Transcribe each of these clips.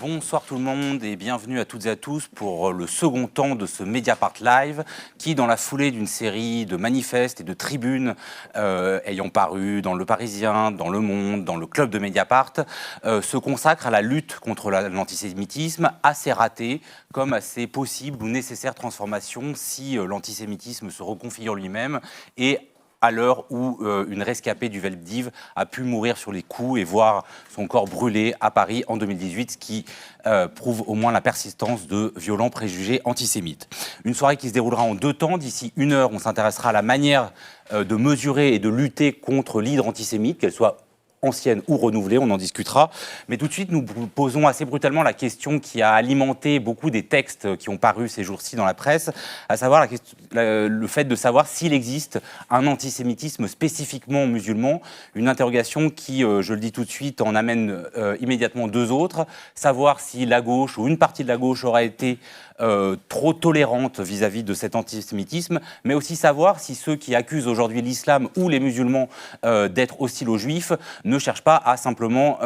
Bonsoir tout le monde et bienvenue à toutes et à tous pour le second temps de ce Mediapart Live qui, dans la foulée d'une série de manifestes et de tribunes ayant paru dans Le Parisien, dans Le Monde, dans le club de Mediapart, se consacre à la lutte contre l'antisémitisme, assez ratée comme assez possible ou nécessaire transformation si l'antisémitisme se reconfigure lui-même et à l'heure où une rescapée du Veldiv a pu mourir sur les coups et voir son corps brûlé à Paris en 2018, ce qui prouve au moins la persistance de violents préjugés antisémites. Une soirée qui se déroulera en 2 temps. D'ici 1 heure, on s'intéressera à la manière de mesurer et de lutter contre l'hydre antisémite, qu'elle soit ancienne ou renouvelée, on en discutera. Mais tout de suite, nous posons assez brutalement la question qui a alimenté beaucoup des textes qui ont paru ces jours-ci dans la presse, à savoir le fait de savoir s'il existe un antisémitisme spécifiquement musulman, une interrogation qui, je le dis tout de suite, en amène immédiatement 2 autres, savoir si la gauche ou une partie de la gauche aura été trop tolérante vis-à-vis de cet antisémitisme, mais aussi savoir si ceux qui accusent aujourd'hui l'islam ou les musulmans d'être hostiles aux juifs ne cherchent pas à simplement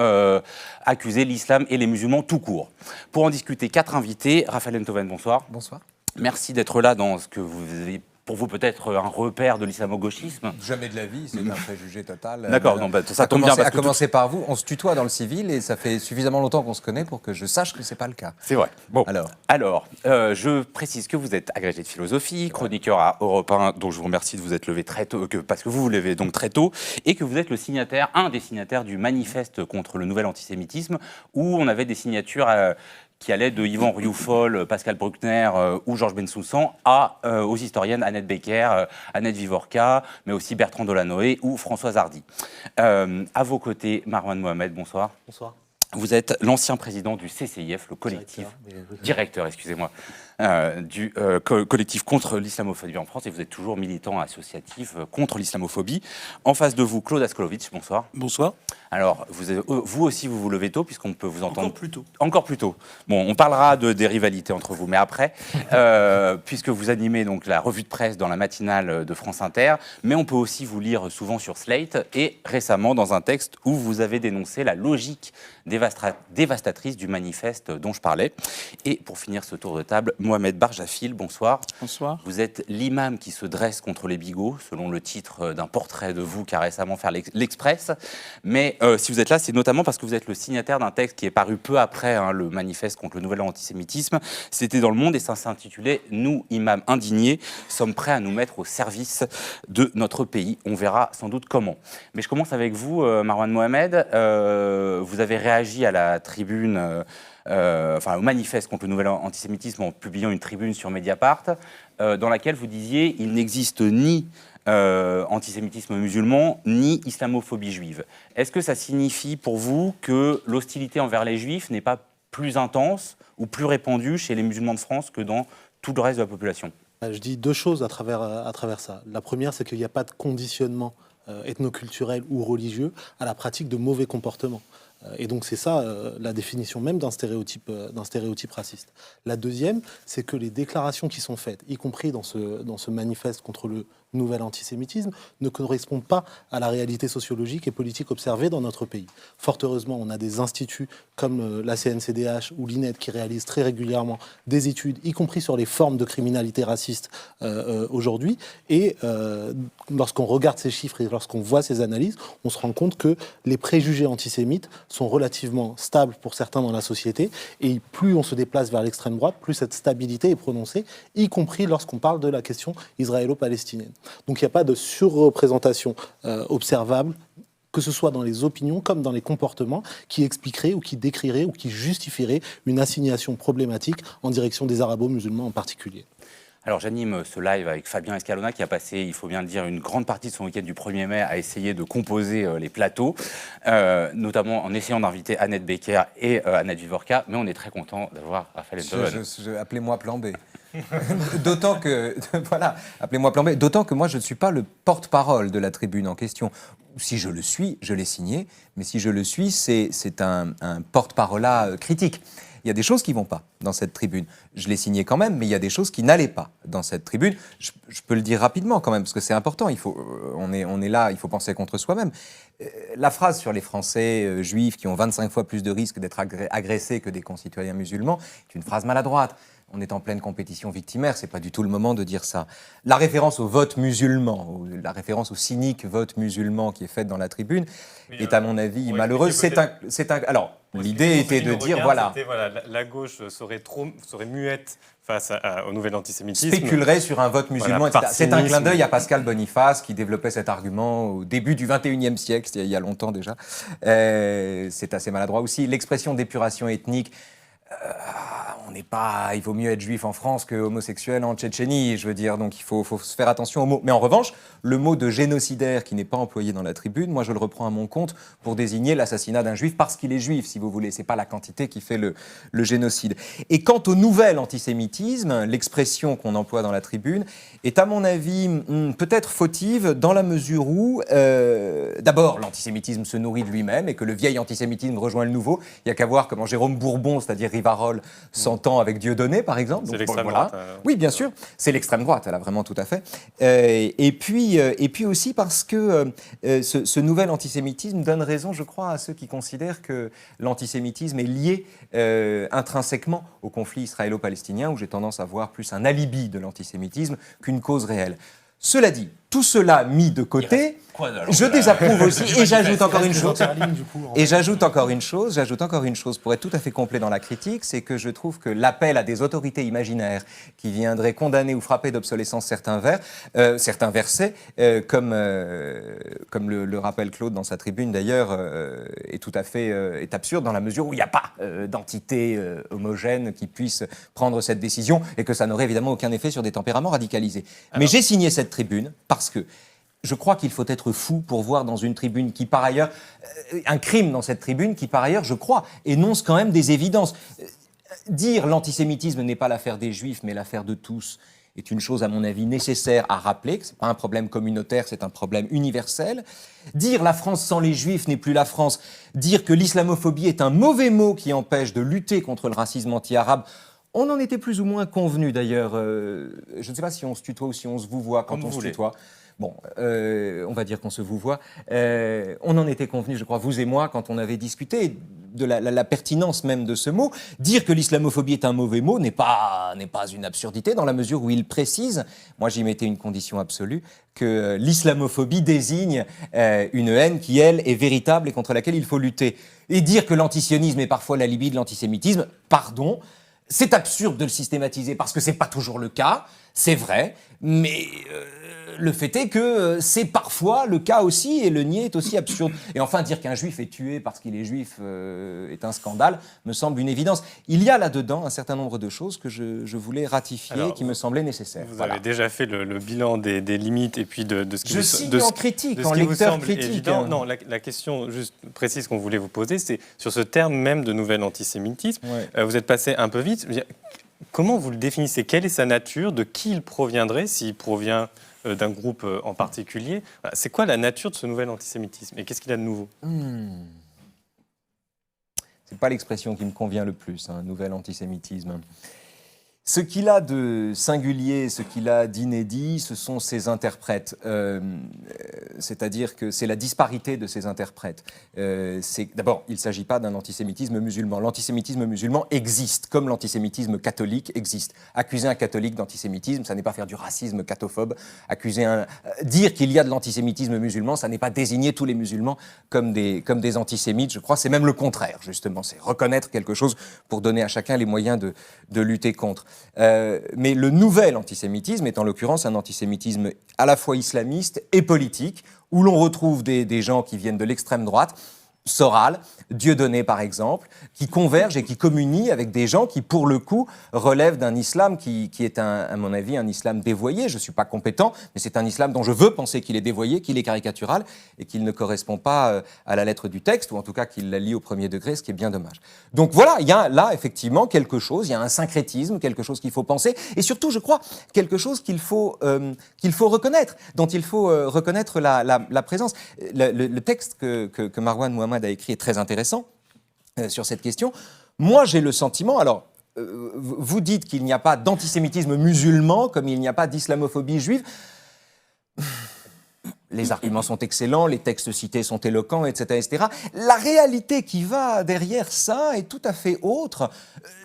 accuser l'islam et les musulmans tout court. Pour en discuter, 4 invités. Raphaël Enthoven, bonsoir. Bonsoir. Merci d'être là dans ce que vous avez pour vous peut-être un repère de l'islamo-gauchisme. Jamais de la vie, c'est un préjugé total. D'accord, ça tombe bien. À commencer par vous, on se tutoie dans le civil et ça fait suffisamment longtemps qu'on se connaît pour que je sache que ce n'est pas le cas. C'est vrai. Bon. Alors, je précise que vous êtes agrégé de philosophie, chroniqueur à Europe 1, dont je vous remercie de vous être levé très tôt, parce que vous vous levez donc très tôt, et que vous êtes un des signataires du manifeste contre le nouvel antisémitisme, où on avait des signatures qui allait de Yvan Rioufol, Pascal Bruckner ou Georges Bensoussan aux historiennes Annette Becker, Annette Vivorca, mais aussi Bertrand Delanoë ou Françoise Hardy. À vos côtés, Marwan Mohamed, bonsoir. Bonsoir. Vous êtes l'ancien président du CCIF, le collectif, directeur, excusez-moi, du collectif contre l'islamophobie en France, et vous êtes toujours militant associatif contre l'islamophobie. En face de vous, Claude Askolovitch, bonsoir. Bonsoir. Alors, vous aussi, vous vous levez tôt, puisqu'on peut vous entendre... Encore plus tôt. Encore plus tôt. Bon, on parlera des rivalités entre vous, mais après, puisque vous animez donc la revue de presse dans la matinale de France Inter, mais on peut aussi vous lire souvent sur Slate, et récemment dans un texte où vous avez dénoncé la logique dévastatrice du manifeste dont je parlais. Et pour finir ce tour de table, Mohamed Barjafil, bonsoir. Bonsoir. Vous êtes l'imam qui se dresse contre les bigots, selon le titre d'un portrait de vous qu'a récemment fait l'Express. Mais si vous êtes là, c'est notamment parce que vous êtes le signataire d'un texte qui est paru peu après le manifeste contre le nouvel antisémitisme. C'était dans Le Monde et ça s'intitulait « Nous, imams indignés, sommes prêts à nous mettre au service de notre pays ». On verra sans doute comment. Mais je commence avec vous, Marwan Mohamed. Vous avez réagi à la tribune, au manifeste contre le nouvel antisémitisme en publiant une tribune sur Mediapart, dans laquelle vous disiez « Il n'existe ni antisémitisme musulman, ni islamophobie juive ». Est-ce que ça signifie pour vous que l'hostilité envers les juifs n'est pas plus intense ou plus répandue chez les musulmans de France que dans tout le reste de la population ? Je dis 2 choses à travers ça. La première, c'est qu'il n'y a pas de conditionnement ethnoculturel ou religieux à la pratique de mauvais comportements. Et donc c'est ça la définition même d'un stéréotype raciste. La deuxième, c'est que les déclarations qui sont faites, y compris dans ce manifeste contre le nouvel antisémitisme, ne correspondent pas à la réalité sociologique et politique observée dans notre pays. Fort heureusement, on a des instituts comme la CNCDH ou l'INED qui réalisent très régulièrement des études, y compris sur les formes de criminalité raciste aujourd'hui. Et lorsqu'on regarde ces chiffres et lorsqu'on voit ces analyses, on se rend compte que les préjugés antisémites sont relativement stables pour certains dans la société. Et plus on se déplace vers l'extrême droite, plus cette stabilité est prononcée, y compris lorsqu'on parle de la question israélo-palestinienne. Donc il n'y a pas de surreprésentation observable, que ce soit dans les opinions comme dans les comportements, qui expliquerait ou qui décrirait ou qui justifierait une assignation problématique en direction des arabo-musulmans en particulier. Alors j'anime ce live avec Fabien Escalona qui a passé, il faut bien le dire, une grande partie de son week-end du 1er mai à essayer de composer les plateaux, notamment en essayant d'inviter Annette Becker et Annette Vivorca, mais on est très content d'avoir Raphaël Enthoven. Appelez-moi Plan B. D'autant que, voilà, appelez-moi Plan B. D'autant que moi, je ne suis pas le porte-parole de la tribune en question. Si je le suis, je l'ai signé, mais si je le suis, c'est un porte-parole critique. il y a des choses qui ne vont pas dans cette tribune. Je l'ai signé quand même, mais il y a des choses qui n'allaient pas dans cette tribune. Je peux le dire rapidement quand même, parce que c'est important. On est là, il faut penser contre soi-même. La phrase sur les Français juifs qui ont 25 fois plus de risques d'être agressés que des concitoyens musulmans est une phrase maladroite. On est en pleine compétition victimaire, c'est pas du tout le moment de dire ça. La référence au vote musulman, ou la référence au cynique vote musulman qui est faite dans la tribune, est à mon avis malheureuse. Alors, l'idée était de dire, voilà, la gauche serait muette face au nouvel antisémitisme. Spéculerait sur un vote musulman, voilà, etc. C'est un clin d'œil à Pascal Boniface qui développait cet argument au début du XXIe siècle, il y a longtemps déjà. C'est assez maladroit aussi. L'expression d'épuration ethnique, il vaut mieux être juif en France que homosexuel en Tchétchénie, je veux dire, donc il faut se faire attention aux mots. Mais en revanche, le mot de génocidaire qui n'est pas employé dans la tribune, moi je le reprends à mon compte pour désigner l'assassinat d'un juif parce qu'il est juif, si vous voulez. C'est pas la quantité qui fait le génocide. Et quant au nouvel antisémitisme, l'expression qu'on emploie dans la tribune est à mon avis peut-être fautive dans la mesure où, d'abord, l'antisémitisme se nourrit de lui-même et que le vieil antisémitisme rejoint le nouveau. Il n'y a qu'à voir comment Jérôme Bourbon, c'est-à-dire Rivarol, s'entend avec Dieudonné, par exemple. C'est l'extrême droite. Oui, bien sûr, c'est l'extrême droite, elle a vraiment tout à fait. Et puis aussi parce que ce nouvel antisémitisme donne raison, je crois, à ceux qui considèrent que l'antisémitisme est lié intrinsèquement au conflit israélo-palestinien, où j'ai tendance à voir plus un alibi de l'antisémitisme qu'une cause réelle. Cela dit, tout cela mis de côté, je désapprouve aussi, et j'ajoute encore une chose. Et j'ajoute encore une chose pour être tout à fait complet dans la critique, c'est que je trouve que l'appel à des autorités imaginaires qui viendraient condamner ou frapper d'obsolescence certains versets, comme le rappelle Claude dans sa tribune d'ailleurs, est absurde dans la mesure où il n'y a pas d'entité homogène qui puisse prendre cette décision et que ça n'aurait évidemment aucun effet sur des tempéraments radicalisés. Mais j'ai signé cette tribune parce que je crois qu'il faut être fou pour voir dans une tribune qui, par ailleurs, un crime dans cette tribune qui, par ailleurs, je crois, énonce quand même des évidences. Dire l'antisémitisme n'est pas l'affaire des Juifs, mais l'affaire de tous, est une chose, à mon avis, nécessaire à rappeler, que ce n'est pas un problème communautaire, c'est un problème universel. Dire la France sans les Juifs n'est plus la France. Dire que l'islamophobie est un mauvais mot qui empêche de lutter contre le racisme anti-arabe, on en était plus ou moins convenu d'ailleurs. Je ne sais pas si on se tutoie ou si on se vouvoie quand on se tutoie. Bon, on va dire qu'on se vouvoie. On en était convenu, je crois, vous et moi, quand on avait discuté de la pertinence même de ce mot. Dire que l'islamophobie est un mauvais mot n'est pas une absurdité, dans la mesure où il précise, moi j'y mettais une condition absolue, que l'islamophobie désigne une haine qui, elle, est véritable et contre laquelle il faut lutter. Et dire que l'antisionisme est parfois l'alibi de l'antisémitisme, pardon, c'est absurde de le systématiser parce que c'est pas toujours le cas, c'est vrai, mais le fait est que c'est parfois le cas aussi, et le nier est aussi absurde. Et enfin, dire qu'un juif est tué parce qu'il est juif est un scandale, me semble une évidence. Il y a là-dedans un certain nombre de choses que je voulais ratifier, qui me semblaient nécessaires. Vous avez déjà fait le bilan des limites et puis de ce qui je signe en critique, en lecteur critique. Évident. Non, la question juste précise qu'on voulait vous poser, c'est sur ce terme même de nouvel antisémitisme. Ouais. Vous êtes passé un peu vite. Comment vous le définissez? Quelle est sa nature? De qui il proviendrait, s'il provient d'un groupe en particulier? C'est quoi la nature de ce nouvel antisémitisme? Et qu'est-ce qu'il a de nouveau? C'est pas l'expression qui me convient le plus, un nouvel antisémitisme. Ce qu'il a de singulier, ce qu'il a d'inédit, ce sont ses interprètes. C'est-à-dire que c'est la disparité de ses interprètes. D'abord, il ne s'agit pas d'un antisémitisme musulman. L'antisémitisme musulman existe, comme l'antisémitisme catholique existe. Accuser un catholique d'antisémitisme, ça n'est pas faire du racisme cathophobe. Dire qu'il y a de l'antisémitisme musulman, ça n'est pas désigner tous les musulmans comme des antisémites. Je crois que c'est même le contraire, justement. C'est reconnaître quelque chose pour donner à chacun les moyens de lutter contre. Mais le nouvel antisémitisme est en l'occurrence un antisémitisme à la fois islamiste et politique, où l'on retrouve des gens qui viennent de l'extrême droite, Soral, Dieudonné par exemple, qui convergent et qui communient avec des gens qui, pour le coup, relèvent d'un islam qui est, à mon avis, un islam dévoyé. Je ne suis pas compétent, mais c'est un islam dont je veux penser qu'il est dévoyé, qu'il est caricatural et qu'il ne correspond pas à la lettre du texte, ou en tout cas qu'il la lie au premier degré, ce qui est bien dommage. Donc voilà, il y a là effectivement quelque chose, il y a un syncrétisme, quelque chose qu'il faut penser, et surtout, je crois, quelque chose qu'il faut reconnaître, dont il faut reconnaître la présence. Le texte que Marwan Mohamed a écrit est très intéressant sur cette question. Moi, j'ai le sentiment, alors, vous dites qu'il n'y a pas d'antisémitisme musulman, comme il n'y a pas d'islamophobie juive. Les arguments sont excellents, les textes cités sont éloquents, etc., etc. La réalité qui va derrière ça est tout à fait autre.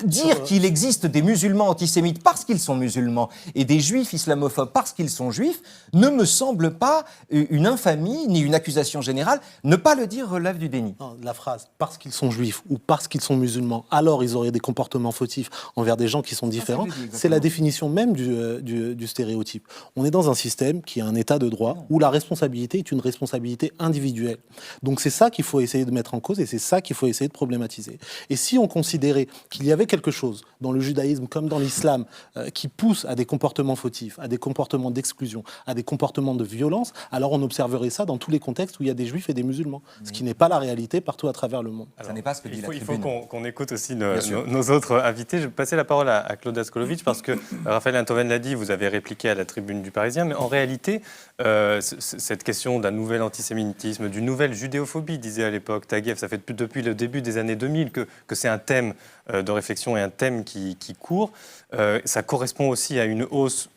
Dire qu'il existe des musulmans antisémites parce qu'ils sont musulmans et des juifs islamophobes parce qu'ils sont juifs ne me semble pas une infamie ni une accusation générale. Ne pas le dire relève du déni. Non, la phrase « parce qu'ils sont juifs » ou « parce qu'ils sont musulmans, alors ils auraient des comportements fautifs envers des gens qui sont différents », c'est la définition même du stéréotype. On est dans un système qui a un état de droit où la responsabilité est une responsabilité individuelle. Donc c'est ça qu'il faut essayer de mettre en cause et c'est ça qu'il faut essayer de problématiser. Et si on considérait qu'il y avait quelque chose dans le judaïsme comme dans l'islam qui pousse à des comportements fautifs, à des comportements d'exclusion, à des comportements de violence, alors on observerait ça dans tous les contextes où il y a des juifs et des musulmans, ce qui n'est pas la réalité partout à travers le monde. Alors, ça n'est pas ce que dit la tribune. Il faut qu'on écoute aussi nos autres invités. Je vais passer la parole à Claude Askolovitch parce que Raphaël Antoven l'a dit, vous avez répliqué à la tribune du Parisien, mais en réalité, cette question d'un nouvel antisémitisme, d'une nouvelle judéophobie, disait à l'époque Taguieff, ça fait depuis le début des années 2000 que c'est un thème de réflexion et un thème qui court. Ça correspond aussi à une hausse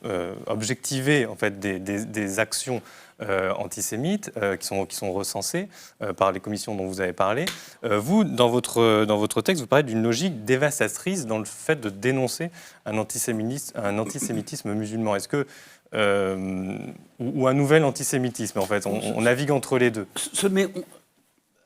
objectivée en fait, des actions antisémites qui sont recensées par les commissions dont vous avez parlé. Vous, dans votre texte, vous parlez d'une logique dévastatrice dans le fait de dénoncer un antisémitisme musulman. Est-ce que ou un nouvel antisémitisme, en fait. On navigue entre les deux.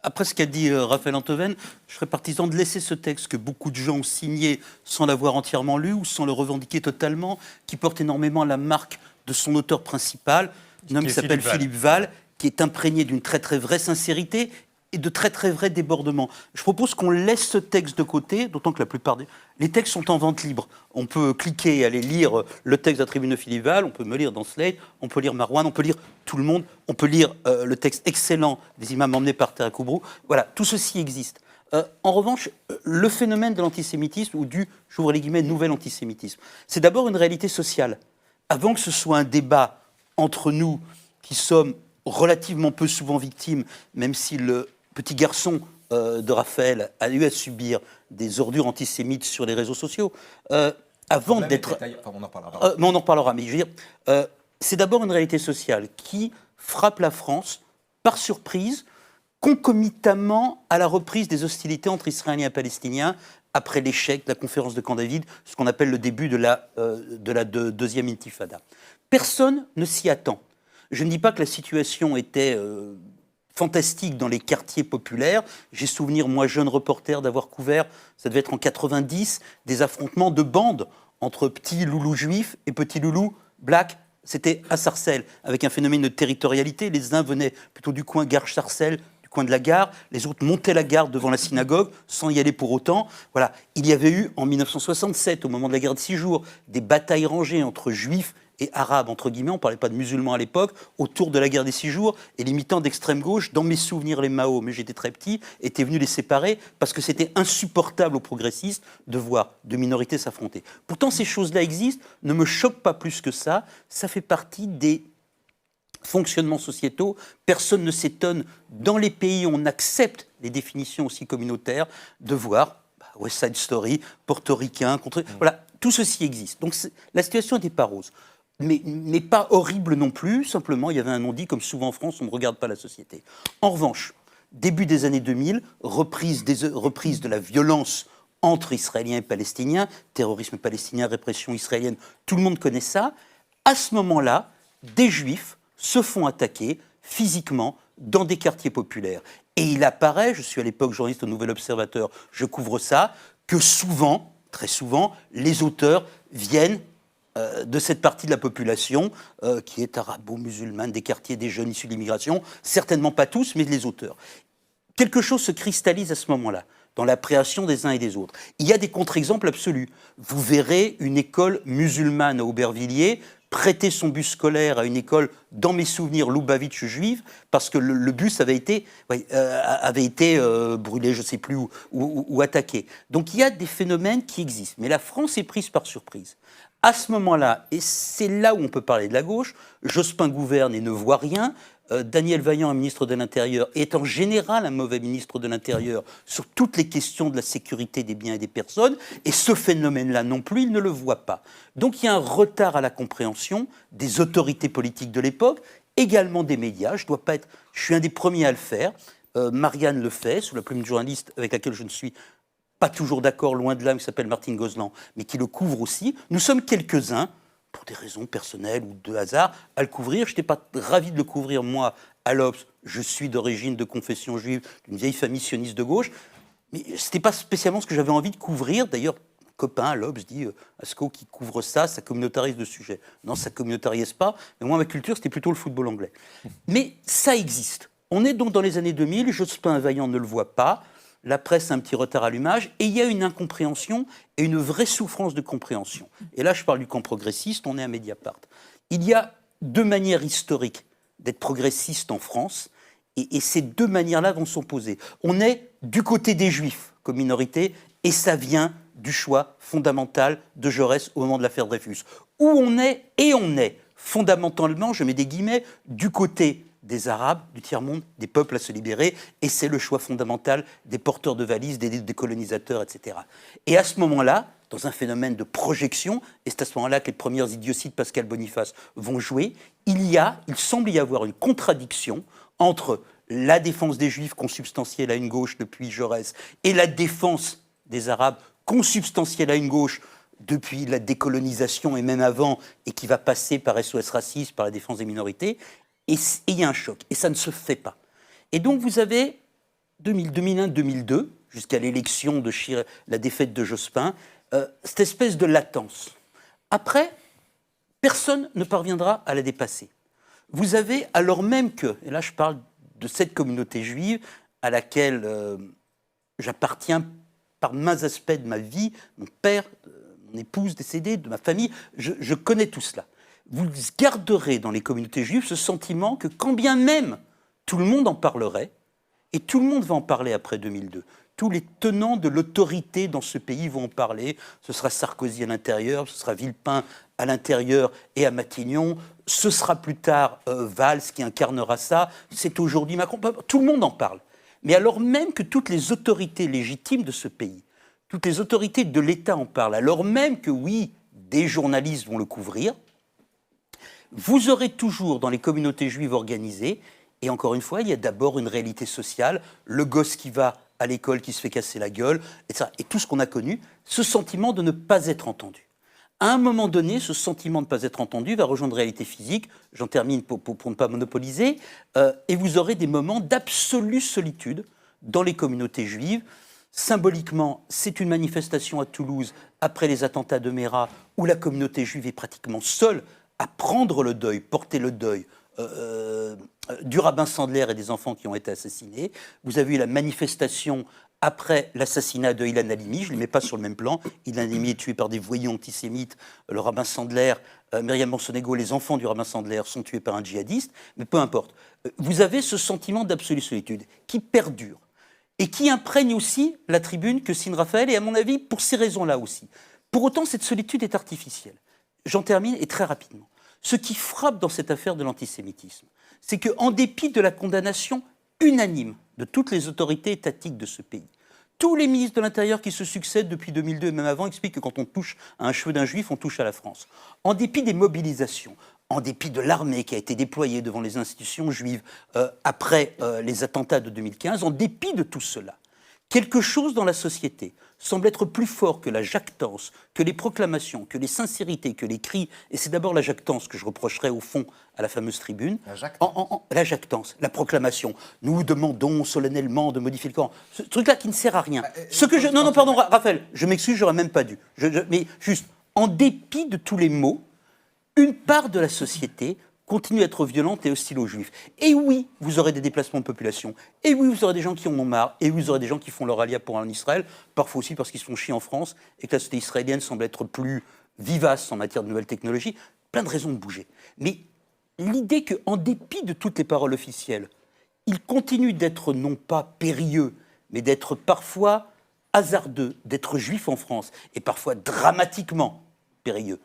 Après ce qu'a dit Raphaël Antoven, je serais partisan de laisser ce texte que beaucoup de gens ont signé sans l'avoir entièrement lu ou sans le revendiquer totalement, qui porte énormément la marque de son auteur principal, un homme qui s'appelle Philippe Val, qui est imprégné d'une très très vraie sincérité et de très très vrais débordements. Je propose qu'on laisse ce texte de côté, d'autant que la plupart les textes sont en vente libre. On peut cliquer et aller lire le texte de la tribune de Philippe Val, on peut me lire dans Slate, on peut lire Marouane, on peut lire tout le monde, on peut lire le texte excellent des imams emmenés par Tarek Oubrou. Voilà, tout ceci existe. En revanche, le phénomène de l'antisémitisme, ou du, j'ouvre les guillemets, nouvel antisémitisme, c'est d'abord une réalité sociale. Avant que ce soit un débat entre nous qui sommes relativement peu souvent victimes, même si le petit garçon de Raphaël a eu à subir des ordures antisémites sur les réseaux sociaux. Avant d'être... on en reparlera. Mais on en reparlera, mais je veux dire, c'est d'abord une réalité sociale qui frappe la France par surprise, concomitamment à la reprise des hostilités entre Israéliens et Palestiniens après l'échec de la conférence de Camp David, ce qu'on appelle le début de la deuxième intifada. Personne ne s'y attend. Je ne dis pas que la situation était fantastique dans les quartiers populaires. J'ai souvenir, moi, jeune reporter, d'avoir couvert, ça devait être en 90, des affrontements de bandes entre petits loulous juifs et petits loulous blacks. C'était à Sarcelles, avec un phénomène de territorialité. Les uns venaient plutôt du coin Gare-Sarcelles, du coin de la gare. Les autres montaient la garde devant la synagogue, sans y aller pour autant. Voilà. Il y avait eu, en 1967, au moment de la guerre de 6 jours, des batailles rangées entre juifs et arabes, entre guillemets, on ne parlait pas de musulmans à l'époque, autour de la guerre des 6 jours, et les militants d'extrême gauche, dans mes souvenirs, les Mao, mais j'étais très petit, étaient venus les séparer parce que c'était insupportable aux progressistes de voir deux minorités s'affronter. Pourtant, ces choses-là existent, ne me choquent pas plus que ça fait partie des fonctionnements sociétaux. Personne ne s'étonne, dans les pays où on accepte les définitions aussi communautaires, de voir West Side Story, portoricain, contre... Voilà, tout ceci existe. Donc la situation n'était pas rose. Mais pas horrible non plus, simplement il y avait un non-dit, comme souvent en France, on ne regarde pas la société. En revanche, début des années 2000, reprise de la violence entre Israéliens et Palestiniens, terrorisme palestinien, répression israélienne, tout le monde connaît ça. À ce moment-là, des Juifs se font attaquer physiquement dans des quartiers populaires. Et il apparaît, je suis à l'époque journaliste au Nouvel Observateur, je couvre ça, que souvent, très souvent, les auteurs viennent de cette partie de la population qui est arabo-musulmane, des quartiers, des jeunes issus de l'immigration, certainement pas tous, mais les auteurs. Quelque chose se cristallise à ce moment-là, dans l'appréhension des uns et des autres. Il y a des contre-exemples absolus. Vous verrez une école musulmane à Aubervilliers prêter son bus scolaire à une école, dans mes souvenirs, loubavitch juive, parce que le bus avait été brûlé, je ne sais plus, ou attaqué. Donc il y a des phénomènes qui existent. Mais la France est prise par surprise. À ce moment-là, et c'est là où on peut parler de la gauche, Jospin gouverne et ne voit rien, Daniel Vaillant est ministre de l'Intérieur et est en général un mauvais ministre de l'Intérieur sur toutes les questions de la sécurité des biens et des personnes. Et ce phénomène-là non plus, il ne le voit pas. Donc il y a un retard à la compréhension des autorités politiques de l'époque, également des médias. Je suis un des premiers à le faire. Marianne le fait, sous la plume de journaliste avec laquelle je ne suis pas toujours d'accord, loin de là, qui s'appelle Martine Gozlan, mais qui le couvre aussi. Nous sommes quelques-uns, pour des raisons personnelles ou de hasard, à le couvrir. Je n'étais pas ravi de le couvrir, moi, à l'Obs. Je suis d'origine de confession juive, d'une vieille famille sioniste de gauche, mais ce n'était pas spécialement ce que j'avais envie de couvrir. D'ailleurs, un copain à l'Obs dit Asco qui couvre ça communautarise le sujet. Non, ça communautarise pas, mais moi, ma culture, c'était plutôt le football anglais. Mais ça existe. On est donc dans les années 2000, Jospin Vaillant ne le voit pas, la presse a un petit retard à l'allumage, et il y a une incompréhension et une vraie souffrance de compréhension. Et là, je parle du camp progressiste, on est à Mediapart. Il y a deux manières historiques d'être progressiste en France, et ces deux manières-là vont s'opposer. On est du côté des Juifs comme minorité, et ça vient du choix fondamental de Jaurès au moment de l'affaire Dreyfus. Où on est fondamentalement, je mets des guillemets, du côté des Arabes, du tiers-monde, des peuples à se libérer, et c'est le choix fondamental des porteurs de valises, des colonisateurs, etc. Et à ce moment-là, dans un phénomène de projection, et c'est à ce moment-là que les premières idioties de Pascal Boniface vont jouer, il semble y avoir une contradiction entre la défense des Juifs consubstantielle à une gauche depuis Jaurès et la défense des Arabes consubstantielle à une gauche depuis la décolonisation et même avant, et qui va passer par SOS Racisme, par la défense des minorités. Et il y a un choc, et ça ne se fait pas. Et donc vous avez 2001-2002, jusqu'à l'élection de la défaite de Jospin, cette espèce de latence. Après, personne ne parviendra à la dépasser. Vous avez, alors même que, et là je parle de cette communauté juive à laquelle j'appartiens par mains aspects de ma vie, mon père, mon épouse décédée, de ma famille, je connais tout cela. Vous garderez dans les communautés juives ce sentiment que quand bien même tout le monde en parlerait, et tout le monde va en parler après 2002, tous les tenants de l'autorité dans ce pays vont en parler, ce sera Sarkozy à l'intérieur, ce sera Villepin à l'intérieur et à Matignon, ce sera plus tard Valls qui incarnera ça, c'est aujourd'hui Macron, tout le monde en parle. Mais alors même que toutes les autorités légitimes de ce pays, toutes les autorités de l'État en parlent, alors même que oui, des journalistes vont le couvrir, vous aurez toujours dans les communautés juives organisées, et encore une fois, il y a d'abord une réalité sociale, le gosse qui va à l'école, qui se fait casser la gueule, etc. Et tout ce qu'on a connu, ce sentiment de ne pas être entendu. À un moment donné, ce sentiment de ne pas être entendu va rejoindre la réalité physique, j'en termine pour ne pas monopoliser, et vous aurez des moments d'absolue solitude dans les communautés juives. Symboliquement, c'est une manifestation à Toulouse après les attentats de Méra, où la communauté juive est pratiquement seule à prendre le deuil, porter le deuil du rabbin Sandler et des enfants qui ont été assassinés. Vous avez eu la manifestation après l'assassinat de Ilan Halimi, je ne les mets pas sur le même plan. Ilan Halimi est tué par des voyous antisémites, le rabbin Sandler, Myriam Monsonego, les enfants du rabbin Sandler sont tués par un djihadiste, mais peu importe. Vous avez ce sentiment d'absolue solitude qui perdure et qui imprègne aussi la tribune que signe Raphaël, et à mon avis, pour ces raisons-là aussi. Pour autant, cette solitude est artificielle. J'en termine, et très rapidement. Ce qui frappe dans cette affaire de l'antisémitisme, c'est qu'en dépit de la condamnation unanime de toutes les autorités étatiques de ce pays, tous les ministres de l'Intérieur qui se succèdent depuis 2002 et même avant expliquent que quand on touche à un cheveu d'un juif, on touche à la France. En dépit des mobilisations, en dépit de l'armée qui a été déployée devant les institutions juives après les attentats de 2015, en dépit de tout cela, quelque chose dans la société semble être plus fort que la jactance, que les proclamations, que les sincérités, que les cris. Et c'est d'abord la jactance que je reprocherais au fond à la fameuse tribune. La jactance, la proclamation. Nous demandons solennellement de modifier le Coran. Ce truc-là qui ne sert à rien. Non, pardon, Raphaël, je m'excuse, j'aurais même pas dû. Mais juste, en dépit de tous les mots, une part de la société continue à être violente et hostile aux Juifs. Et oui, vous aurez des déplacements de population. Et oui, vous aurez des gens qui en ont marre. Et oui, vous aurez des gens qui font leur alia pour aller en Israël, parfois aussi parce qu'ils se font chier en France et que la société israélienne semble être plus vivace en matière de nouvelles technologies. Plein de raisons de bouger. Mais l'idée qu'en dépit de toutes les paroles officielles, il continue d'être non pas périlleux, mais d'être parfois hasardeux, d'être juif en France, et parfois dramatiquement périlleux,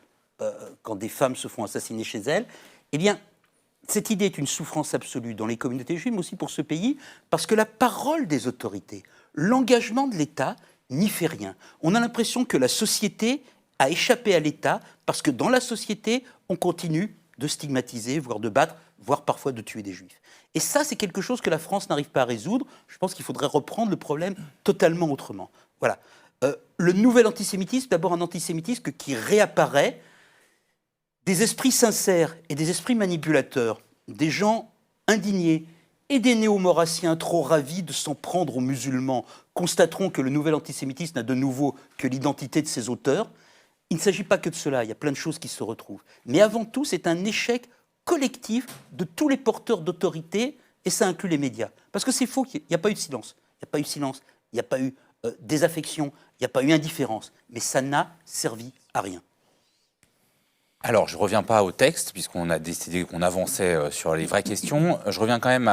quand des femmes se font assassiner chez elles, eh bien, cette idée est une souffrance absolue dans les communautés juives, mais aussi pour ce pays, parce que la parole des autorités, l'engagement de l'État n'y fait rien. On a l'impression que la société a échappé à l'État, parce que dans la société, on continue de stigmatiser, voire de battre, voire parfois de tuer des juifs. Et ça, c'est quelque chose que la France n'arrive pas à résoudre. Je pense qu'il faudrait reprendre le problème totalement autrement. Voilà. Le nouvel antisémitisme, d'abord un antisémitisme qui réapparaît, des esprits sincères et des esprits manipulateurs, des gens indignés et des néo-maurassiens trop ravis de s'en prendre aux musulmans constateront que le nouvel antisémitisme n'a de nouveau que l'identité de ses auteurs. Il ne s'agit pas que de cela, il y a plein de choses qui se retrouvent. Mais avant tout, c'est un échec collectif de tous les porteurs d'autorité, et ça inclut les médias. Parce que c'est faux, il n'y a pas eu de silence. Il n'y a pas eu silence, il n'y a pas eu désaffection, il n'y a pas eu indifférence. Mais ça n'a servi à rien. Alors, je ne reviens pas au texte, puisqu'on a décidé qu'on avançait sur les vraies questions. Je reviens quand même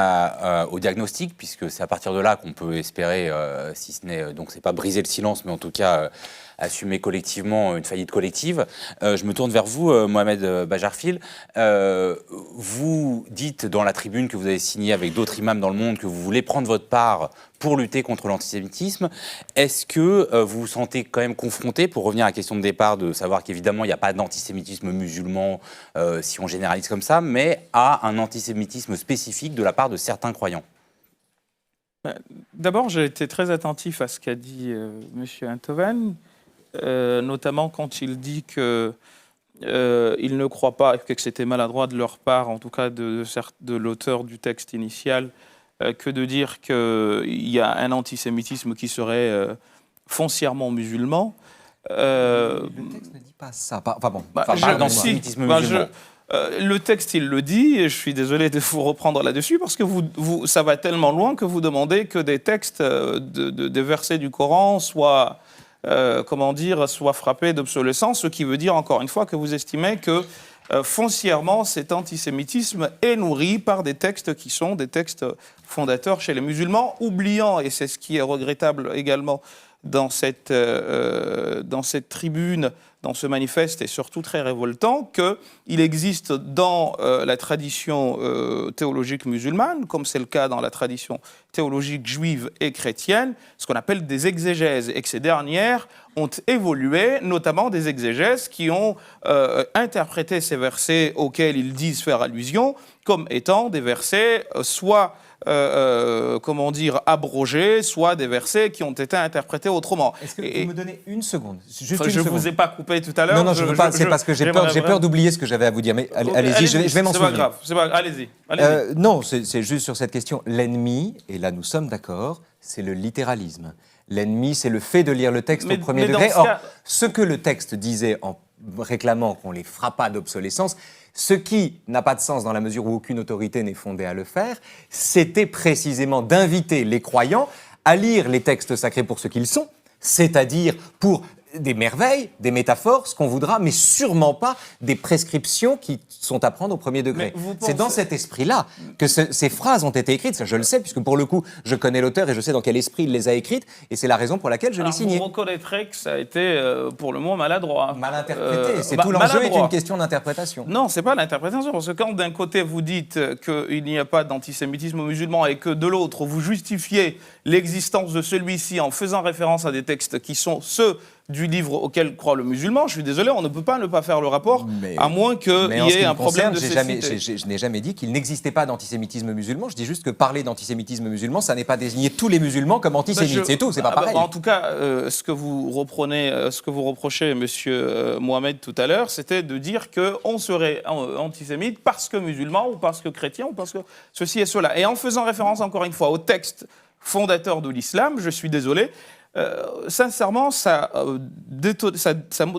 au diagnostic, puisque c'est à partir de là qu'on peut espérer, si ce n'est, donc c'est pas briser le silence, mais en tout cas assumer collectivement une faillite collective. Je me tourne vers vous, Mohamed Bajarfil. Vous dites dans la tribune que vous avez signée avec d'autres imams dans le monde que vous voulez prendre votre part pour lutter contre l'antisémitisme. Est-ce que vous vous sentez quand même confronté, pour revenir à la question de départ, de savoir qu'évidemment il n'y a pas d'antisémitisme musulman, si on généralise comme ça, mais à un antisémitisme spécifique de la part de certains croyants? D'abord, j'ai été très attentif à ce qu'a dit M. Enthoven, notamment quand il dit qu'il ne croit pas, que c'était maladroit de leur part, en tout cas de l'auteur du texte initial, que de dire qu'il y a un antisémitisme qui serait foncièrement musulman. Le texte ne dit pas ça. Enfin bon, d'antisémitisme musulman. Le texte, il le dit, et je suis désolé de vous reprendre là-dessus, parce que ça va tellement loin que vous demandez que des textes, des versets du Coran soient frappés d'obsolescence, ce qui veut dire, encore une fois, que vous estimez que foncièrement, cet antisémitisme est nourri par des textes qui sont des textes fondateurs chez les musulmans, oubliant, et c'est ce qui est regrettable également dans cette tribune, dans ce manifeste, et surtout très révoltant, qu'il existe dans la tradition théologique musulmane, comme c'est le cas dans la tradition théologique juive et chrétienne, ce qu'on appelle des exégèses, et que ces dernières ont évolué, notamment des exégèses qui ont interprété ces versets auxquels ils disent faire allusion comme étant des versets soit abrogés, soit des versets qui ont été interprétés autrement. Est-ce que vous pouvez me donner une seconde? Je ne vous ai pas coupé tout à l'heure. Non, je veux pas. C'est parce que j'ai peur d'oublier ce que j'avais à vous dire. Mais allez-y, je vais m'en souvenir. C'est pas grave. Allez-y. Non, c'est juste sur cette question. L'ennemi, et là nous sommes d'accord, c'est le littéralisme. L'ennemi, c'est le fait de lire le texte au premier degré. Or, ce que le texte disait en réclamant qu'on les frappât d'obsolescence, ce qui n'a pas de sens dans la mesure où aucune autorité n'est fondée à le faire, c'était précisément d'inviter les croyants à lire les textes sacrés pour ce qu'ils sont, c'est-à-dire pour des merveilles, des métaphores, ce qu'on voudra, mais sûrement pas des prescriptions qui sont à prendre au premier degré. C'est dans cet esprit-là que ces phrases ont été écrites, ça je le sais, puisque pour le coup, je connais l'auteur et je sais dans quel esprit il les a écrites, et c'est la raison pour laquelle je l'ai signé. Vous reconnaîtrez que ça a été, pour le moment, maladroit. Mal interprété, c'est tout l'enjeu est une question d'interprétation. Non, c'est pas l'interprétation, parce que quand d'un côté vous dites qu'il n'y a pas d'antisémitisme musulman et que de l'autre vous justifiez l'existence de celui-ci en faisant référence à des textes qui sont ceux du livre auquel croit le musulman, je suis désolé, on ne peut pas ne pas faire le rapport, à moins qu'il y ait un problème de cécité. Je n'ai jamais dit qu'il n'existait pas d'antisémitisme musulman, je dis juste que parler d'antisémitisme musulman, ça n'est pas désigner tous les musulmans comme antisémites, c'est tout, c'est pas pareil. En tout cas, ce que vous reprochez, monsieur Mohamed, tout à l'heure, c'était de dire qu'on serait antisémite parce que musulman, ou parce que chrétien, ou parce que ceci et cela. Et en faisant référence, encore une fois, au texte fondateur de l'islam, je suis désolé, sincèrement, ça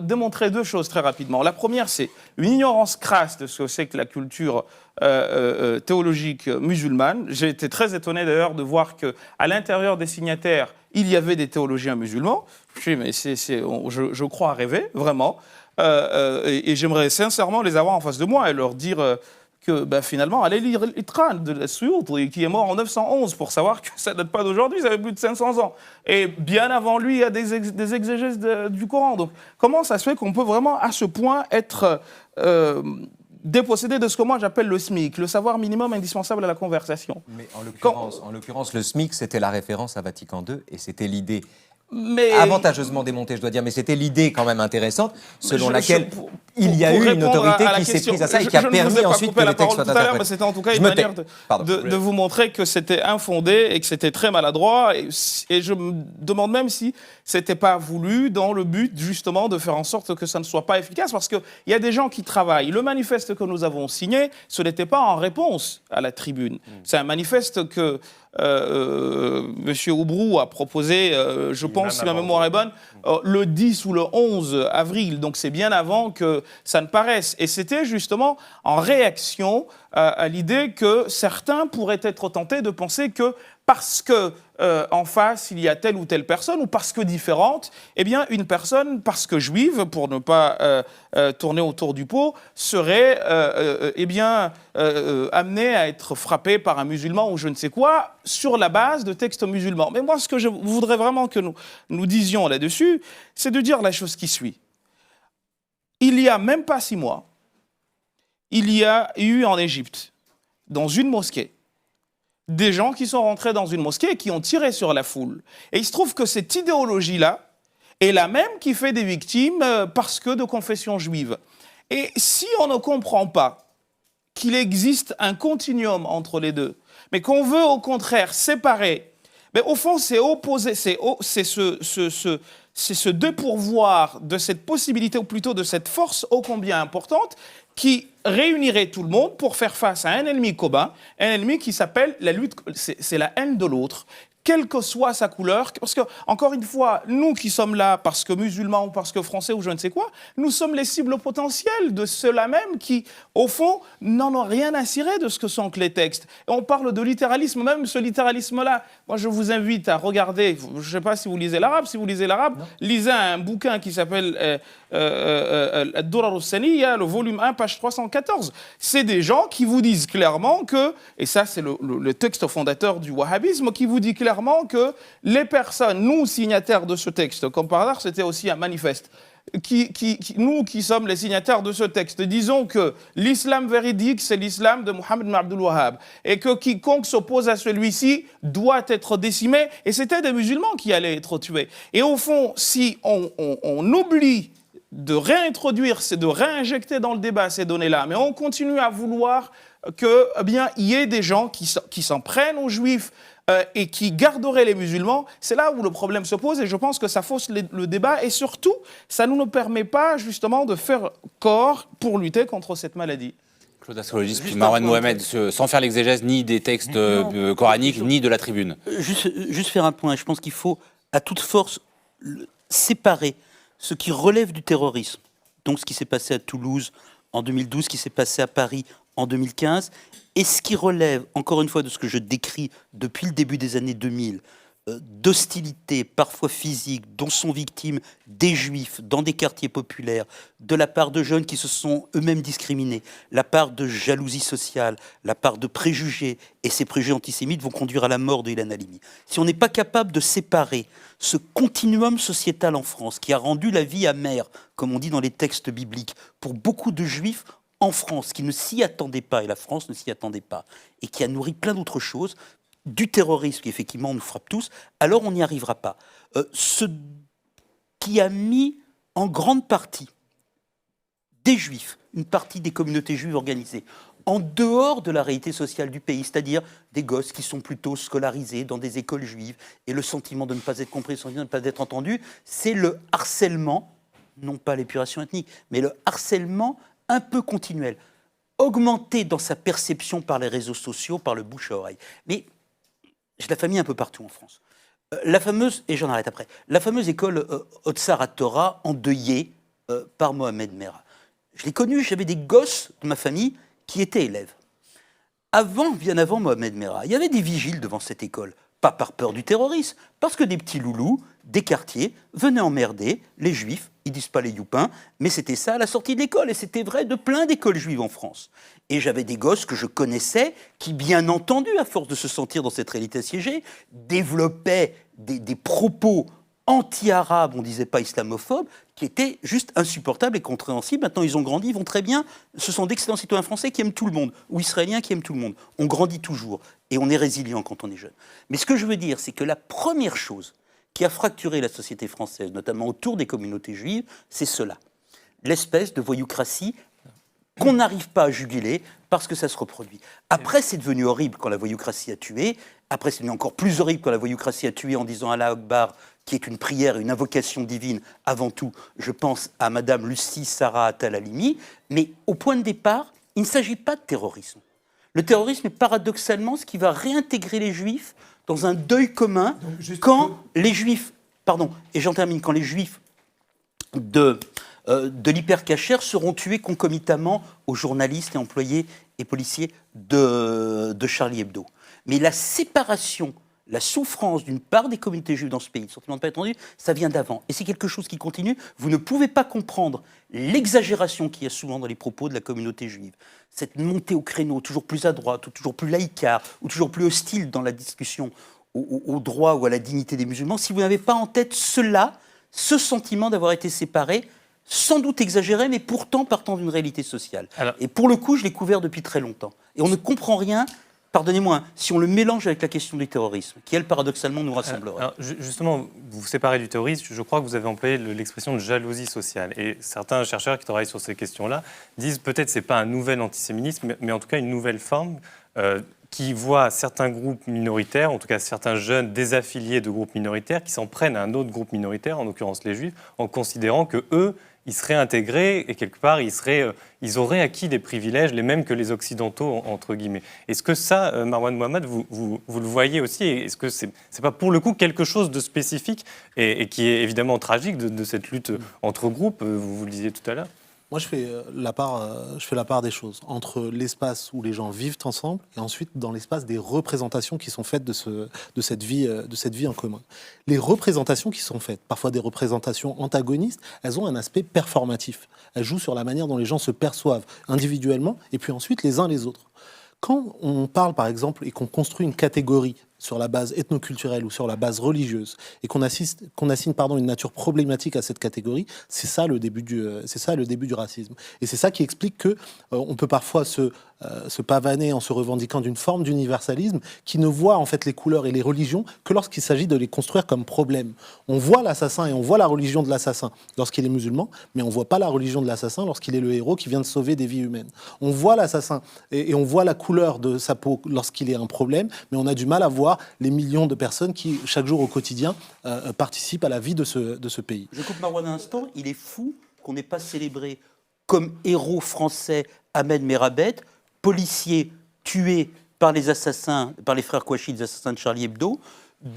démontrait deux choses très rapidement. La première, c'est une ignorance crasse de ce que c'est que la culture théologique musulmane. J'ai été très étonné d'ailleurs de voir qu'à l'intérieur des signataires, il y avait des théologiens musulmans. Je crois rêver, vraiment. Et j'aimerais sincèrement les avoir en face de moi et leur dire que finalement, allez lire l'Itran de Suyuti, qui est mort en 911, pour savoir que ça ne date pas d'aujourd'hui, ça fait plus de 500 ans. Et bien avant lui, il y a des exégèses du Coran. Donc, comment ça se fait qu'on peut vraiment, à ce point, être dépossédés de ce que moi j'appelle le SMIC, le savoir minimum indispensable à la conversation. Mais en l'occurrence, le SMIC, c'était la référence à Vatican II et c'était l'idée Mais avantageusement démontée, je dois dire, mais c'était l'idée quand même intéressante selon laquelle pour il y a eu une répondre autorité à la qui s'est question, prise à ça et je qui a ne vous ai permis pas ensuite coupé que la les textes parole soient tout à l'heure, mais interprétés. c'était en tout cas Je une me tais. manière Pardon. de vous montrer que c'était infondé et que c'était très maladroit. Et je me demande même si c'était pas voulu dans le but justement de faire en sorte que ça ne soit pas efficace, parce qu'il y a des gens qui travaillent. Le manifeste que nous avons signé, ce n'était pas en réponse à la tribune. C'est un manifeste que M. Oubrou a proposé, je pense, si ma mémoire est bonne, le 10 ou le 11 avril. Donc c'est bien avant que ça ne paraisse. Et c'était justement en réaction à l'idée que certains pourraient être tentés de penser que parce que en face il y a telle ou telle personne, ou parce que différente, eh bien une personne, parce que juive, pour ne pas tourner autour du pot, serait amenée à être frappée par un musulman ou je ne sais quoi, sur la base de textes musulmans. Mais moi, ce que je voudrais vraiment que nous disions là-dessus, c'est de dire la chose qui suit. Il y a même pas 6 mois, il y a eu en Égypte, dans une mosquée, des gens qui sont rentrés dans une mosquée et qui ont tiré sur la foule. Et il se trouve que cette idéologie-là est la même qui fait des victimes parce que de confession juive. Et si on ne comprend pas qu'il existe un continuum entre les deux, mais qu'on veut au contraire séparer, mais au fond c'est opposé, c'est ce dépourvoir de cette possibilité, ou plutôt de cette force ô combien importante, qui réunirait tout le monde pour faire face à un ennemi commun, un ennemi qui s'appelle la lutte, c'est la haine de l'autre, quelle que soit sa couleur. Parce que, encore une fois, nous qui sommes là parce que musulmans ou parce que français ou je ne sais quoi, nous sommes les cibles potentielles de ceux-là même qui, au fond, n'en ont rien à cirer de ce que sont que les textes. Et on parle de littéralisme, même ce littéralisme-là. Moi, je vous invite à regarder, je ne sais pas si vous lisez l'arabe, lisez un bouquin qui s'appelle Ad-Durar al-Saniyya, le volume 1, page 314. C'est des gens qui vous disent clairement que, et ça c'est le texte fondateur du wahhabisme, qui vous dit clairement que les personnes, nous signataires de ce texte, comme par hasard c'était aussi un manifeste, nous qui sommes les signataires de ce texte, disons que l'islam véridique c'est l'islam de Mohammed ibn Abdul Wahhab et que quiconque s'oppose à celui-ci doit être décimé, et c'était des musulmans qui allaient être tués. Et au fond, si on oublie de réintroduire, de réinjecter dans le débat ces données-là, mais on continue à vouloir que, eh bien, il y ait des gens qui s'en prennent aux juifs et qui garderaient les musulmans, c'est là où le problème se pose, et je pense que ça fausse le débat, et surtout, ça ne nous permet pas justement de faire corps pour lutter contre cette maladie. Claude Astrologiste, puis Marwan Mohamed, sans faire l'exégèse ni des textes coraniques, ni de la tribune. Juste faire un point, je pense qu'il faut à toute force séparer ce qui relève du terrorisme, donc ce qui s'est passé à Toulouse en 2012, ce qui s'est passé à Paris en 2015, et ce qui relève, encore une fois, de ce que je décris depuis le début des années 2000, d'hostilité, parfois physique, dont sont victimes des juifs dans des quartiers populaires, de la part de jeunes qui se sont eux-mêmes discriminés, la part de jalousie sociale, la part de préjugés, et ces préjugés antisémites vont conduire à la mort de Ilan Halimi. Si on n'est pas capable de séparer ce continuum sociétal en France, qui a rendu la vie amère, comme on dit dans les textes bibliques, pour beaucoup de juifs en France, qui ne s'y attendaient pas, et la France ne s'y attendait pas, et qui a nourri plein d'autres choses, du terrorisme qui effectivement nous frappe tous, alors on n'y arrivera pas. Ce qui a mis en grande partie des juifs, une partie des communautés juives organisées, en dehors de la réalité sociale du pays, c'est-à-dire des gosses qui sont plutôt scolarisés dans des écoles juives, et le sentiment de ne pas être compris, le sentiment de ne pas être entendu, c'est le harcèlement, non pas l'épuration ethnique, mais le harcèlement un peu continuel, augmenté dans sa perception par les réseaux sociaux, par le bouche à oreille. Mais j'ai de la famille un peu partout en France. La fameuse, et j'en arrête après, la fameuse école Otsar HaTorah, endeuillée par Mohamed Merah. Je l'ai connue, j'avais des gosses de ma famille qui étaient élèves. Bien avant Mohamed Merah, il y avait des vigiles devant cette école. Pas par peur du terrorisme, parce que des petits loulous, des quartiers, venaient emmerder les juifs. Ils disent pas les youpins, mais c'était ça à la sortie de l'école. Et c'était vrai de plein d'écoles juives en France. Et j'avais des gosses que je connaissais qui, bien entendu, à force de se sentir dans cette réalité assiégée, développaient des propos anti-arabes, on ne disait pas islamophobes, qui étaient juste insupportables et compréhensibles. Maintenant, ils ont grandi, ils vont très bien. Ce sont d'excellents citoyens français qui aiment tout le monde, ou israéliens qui aiment tout le monde. On grandit toujours, et on est résilient quand on est jeune. Mais ce que je veux dire, c'est que la première chose qui a fracturé la société française, notamment autour des communautés juives, c'est cela. L'espèce de voyoucratie qu'on n'arrive pas à juguler parce que ça se reproduit. Après, c'est devenu horrible quand la voyoucratie a tué. Après, c'est devenu encore plus horrible quand la voyoucratie a tué en disant Allah Akbar, qui est une prière, une invocation divine. Avant tout, je pense à Madame Lucie Sarah Attal-Halimi. Mais au point de départ, il ne s'agit pas de terrorisme. Le terrorisme est paradoxalement ce qui va réintégrer les Juifs dans un deuil commun quand les Juifs, pardon, et j'en termine, quand les Juifs de l'hypercachère seront tués concomitamment aux journalistes et employés et policiers de Charlie Hebdo. Mais la séparation, la souffrance d'une part des communautés juives dans ce pays, le sentiment de ne pas être entendu, ça vient d'avant. Et c'est quelque chose qui continue. Vous ne pouvez pas comprendre l'exagération qu'il y a souvent dans les propos de la communauté juive. Cette montée au créneau, toujours plus à droite, ou toujours plus laïcard, ou toujours plus hostile dans la discussion au droit ou à la dignité des musulmans, si vous n'avez pas en tête cela, ce sentiment d'avoir été séparés, sans doute exagéré, mais pourtant partant d'une réalité sociale. Alors, et pour le coup, je l'ai couvert depuis très longtemps. Et on ne comprend rien, pardonnez-moi, si on le mélange avec la question du terrorisme, qui, elle, paradoxalement, nous rassemblerait. Alors, justement, vous vous séparez du terrorisme, je crois que vous avez employé l'expression de jalousie sociale. Et certains chercheurs qui travaillent sur ces questions-là disent peut-être que ce n'est pas un nouvel antisémitisme, mais en tout cas une nouvelle forme qui voit certains groupes minoritaires, en tout cas certains jeunes désaffiliés de groupes minoritaires, qui s'en prennent à un autre groupe minoritaire, en l'occurrence les Juifs, en considérant que eux, ils seraient intégrés et quelque part, ils auraient acquis des privilèges, les mêmes que les Occidentaux, entre guillemets. Est-ce que ça, Marwan Mohamed, vous le voyez aussi? Est-ce que c'est pas pour le coup quelque chose de spécifique et qui est évidemment tragique de cette lutte entre groupes, vous le disiez tout à l'heure? Moi, je fais la part des choses entre l'espace où les gens vivent ensemble et ensuite dans l'espace des représentations qui sont faites de cette vie en commun. Les représentations qui sont faites, parfois des représentations antagonistes, elles ont un aspect performatif. Elles jouent sur la manière dont les gens se perçoivent individuellement et puis ensuite les uns les autres. Quand on parle, par exemple, et qu'on construit une catégorie sur la base ethnoculturelle ou sur la base religieuse, et qu'on assigne une nature problématique à cette catégorie, c'est ça le début du racisme. Et c'est ça qui explique que on peut parfois se pavaner en se revendiquant d'une forme d'universalisme qui ne voit en fait les couleurs et les religions que lorsqu'il s'agit de les construire comme problème. On voit l'assassin et on voit la religion de l'assassin lorsqu'il est musulman, mais on ne voit pas la religion de l'assassin lorsqu'il est le héros qui vient de sauver des vies humaines. On voit l'assassin et on voit la couleur de sa peau lorsqu'il est un problème, mais on a du mal à voir les millions de personnes qui, chaque jour au quotidien, participent à la vie de ce pays. Je coupe Marwan un instant. Il est fou qu'on n'ait pas célébré comme héros français Ahmed Merabet, policier tué par les assassins, par les frères Kouachi, les assassins de Charlie Hebdo,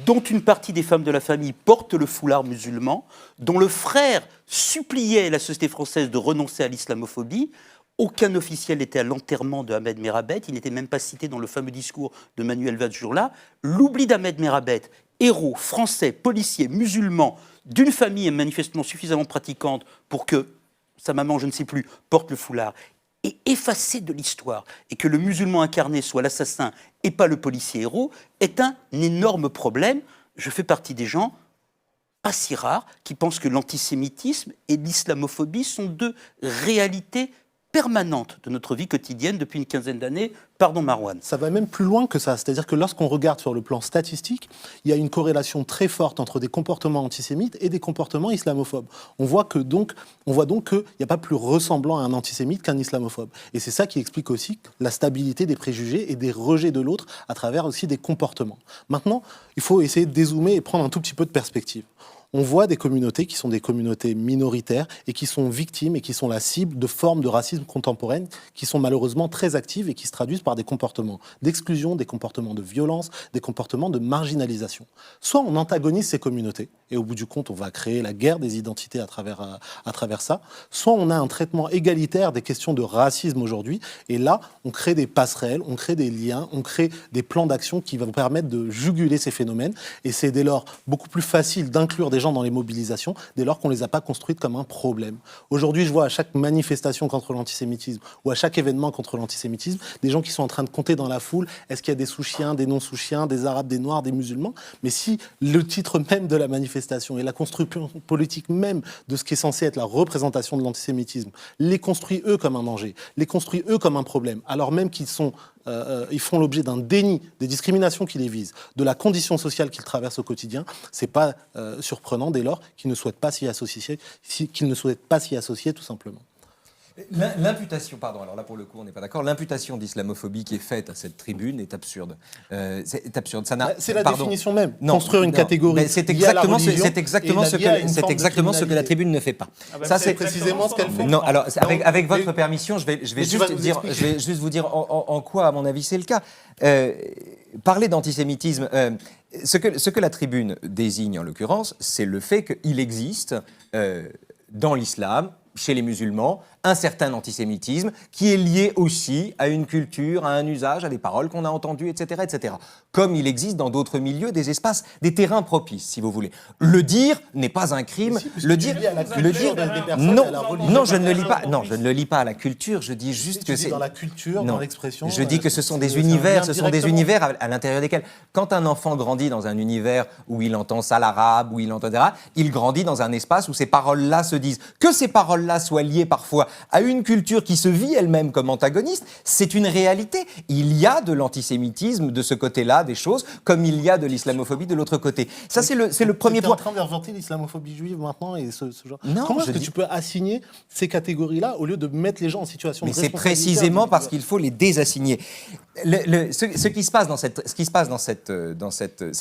dont une partie des femmes de la famille portent le foulard musulman, dont le frère suppliait la société française de renoncer à l'islamophobie. Aucun officiel n'était à l'enterrement de Ahmed Merabet. Il n'était même pas cité dans le fameux discours de Manuel Valls ce jour-là. L'oubli d'Ahmed Merabet, héros français, policier, musulman, d'une famille manifestement suffisamment pratiquante pour que sa maman, je ne sais plus, porte le foulard, est effacé de l'histoire. Et que le musulman incarné soit l'assassin et pas le policier héros est un énorme problème. Je fais partie des gens pas si rares qui pensent que l'antisémitisme et l'islamophobie sont deux réalités permanente de notre vie quotidienne depuis une quinzaine d'années. Pardon Marwan. Ça va même plus loin que ça. C'est-à-dire que lorsqu'on regarde sur le plan statistique, il y a une corrélation très forte entre des comportements antisémites et des comportements islamophobes. On voit donc qu'il n'y a pas plus ressemblant à un antisémite qu'un islamophobe. Et c'est ça qui explique aussi la stabilité des préjugés et des rejets de l'autre à travers aussi des comportements. Maintenant, il faut essayer de dézoomer et prendre un tout petit peu de perspective. On voit des communautés qui sont des communautés minoritaires et qui sont victimes et qui sont la cible de formes de racisme contemporaines qui sont malheureusement très actives et qui se traduisent par des comportements d'exclusion, des comportements de violence, des comportements de marginalisation. Soit on antagonise ces communautés et au bout du compte on va créer la guerre des identités à travers ça, soit on a un traitement égalitaire des questions de racisme aujourd'hui et là on crée des passerelles, on crée des liens, on crée des plans d'action qui vont permettre de juguler ces phénomènes et c'est dès lors beaucoup plus facile d'inclure des gens dans les mobilisations dès lors qu'on ne les a pas construites comme un problème. Aujourd'hui, je vois à chaque manifestation contre l'antisémitisme ou à chaque événement contre l'antisémitisme, des gens qui sont en train de compter dans la foule, est-ce qu'il y a des sous-chiens, des non-sous-chiens, des arabes, des noirs, des musulmans? Mais si le titre même de la manifestation manifestations et la construction politique même de ce qui est censé être la représentation de l'antisémitisme les construit eux comme un danger, les construit eux comme un problème, alors même qu'ils ils font l'objet d'un déni des discriminations qui les visent, de la condition sociale qu'ils traversent au quotidien, c'est pas surprenant dès lors qu'ils ne souhaitent pas s'y associer, tout simplement. L'imputation, pardon, alors là pour le coup on n'est pas d'accord, l'imputation d'islamophobie qui est faite à cette tribune est absurde. C'est absurde. C'est la définition même. Construire une catégorie. C'est exactement ce que la tribune ne fait pas. Ça c'est précisément ce qu'elle fait. Non, alors avec votre permission, je vais juste vous dire en quoi, à mon avis, c'est le cas. Parler d'antisémitisme, ce que la tribune désigne en l'occurrence, c'est le fait qu'il existe dans l'islam, chez les musulmans, un certain antisémitisme qui est lié aussi à une culture, à un usage, à des paroles qu'on a entendues, etc., etc. Comme il existe dans d'autres milieux des espaces, des terrains propices, si vous voulez. Le dire n'est pas un crime. Non, je ne le lis pas. Non, je ne le lis pas à la culture. Je dis juste que c'est dans la culture, dans l'expression. Je dis que ce sont des univers, à l'intérieur desquels, quand un enfant grandit dans un univers où il entend ça l'arabe, où il entend il grandit dans un espace où ces paroles-là se disent. Que ces paroles-là soient liées parfois à une culture qui se vit elle-même comme antagoniste, c'est une réalité. Il y a de l'antisémitisme de ce côté-là des choses, comme il y a de l'islamophobie de l'autre côté. Ça, c'est le premier point. Tu es en train d'inventer l'islamophobie juive maintenant et ce genre. Non, comment est-ce que tu peux assigner ces catégories-là au lieu de mettre les gens en situation de responsabilité? Mais c'est précisément parce qu'il faut les désassigner. Ce qui se passe dans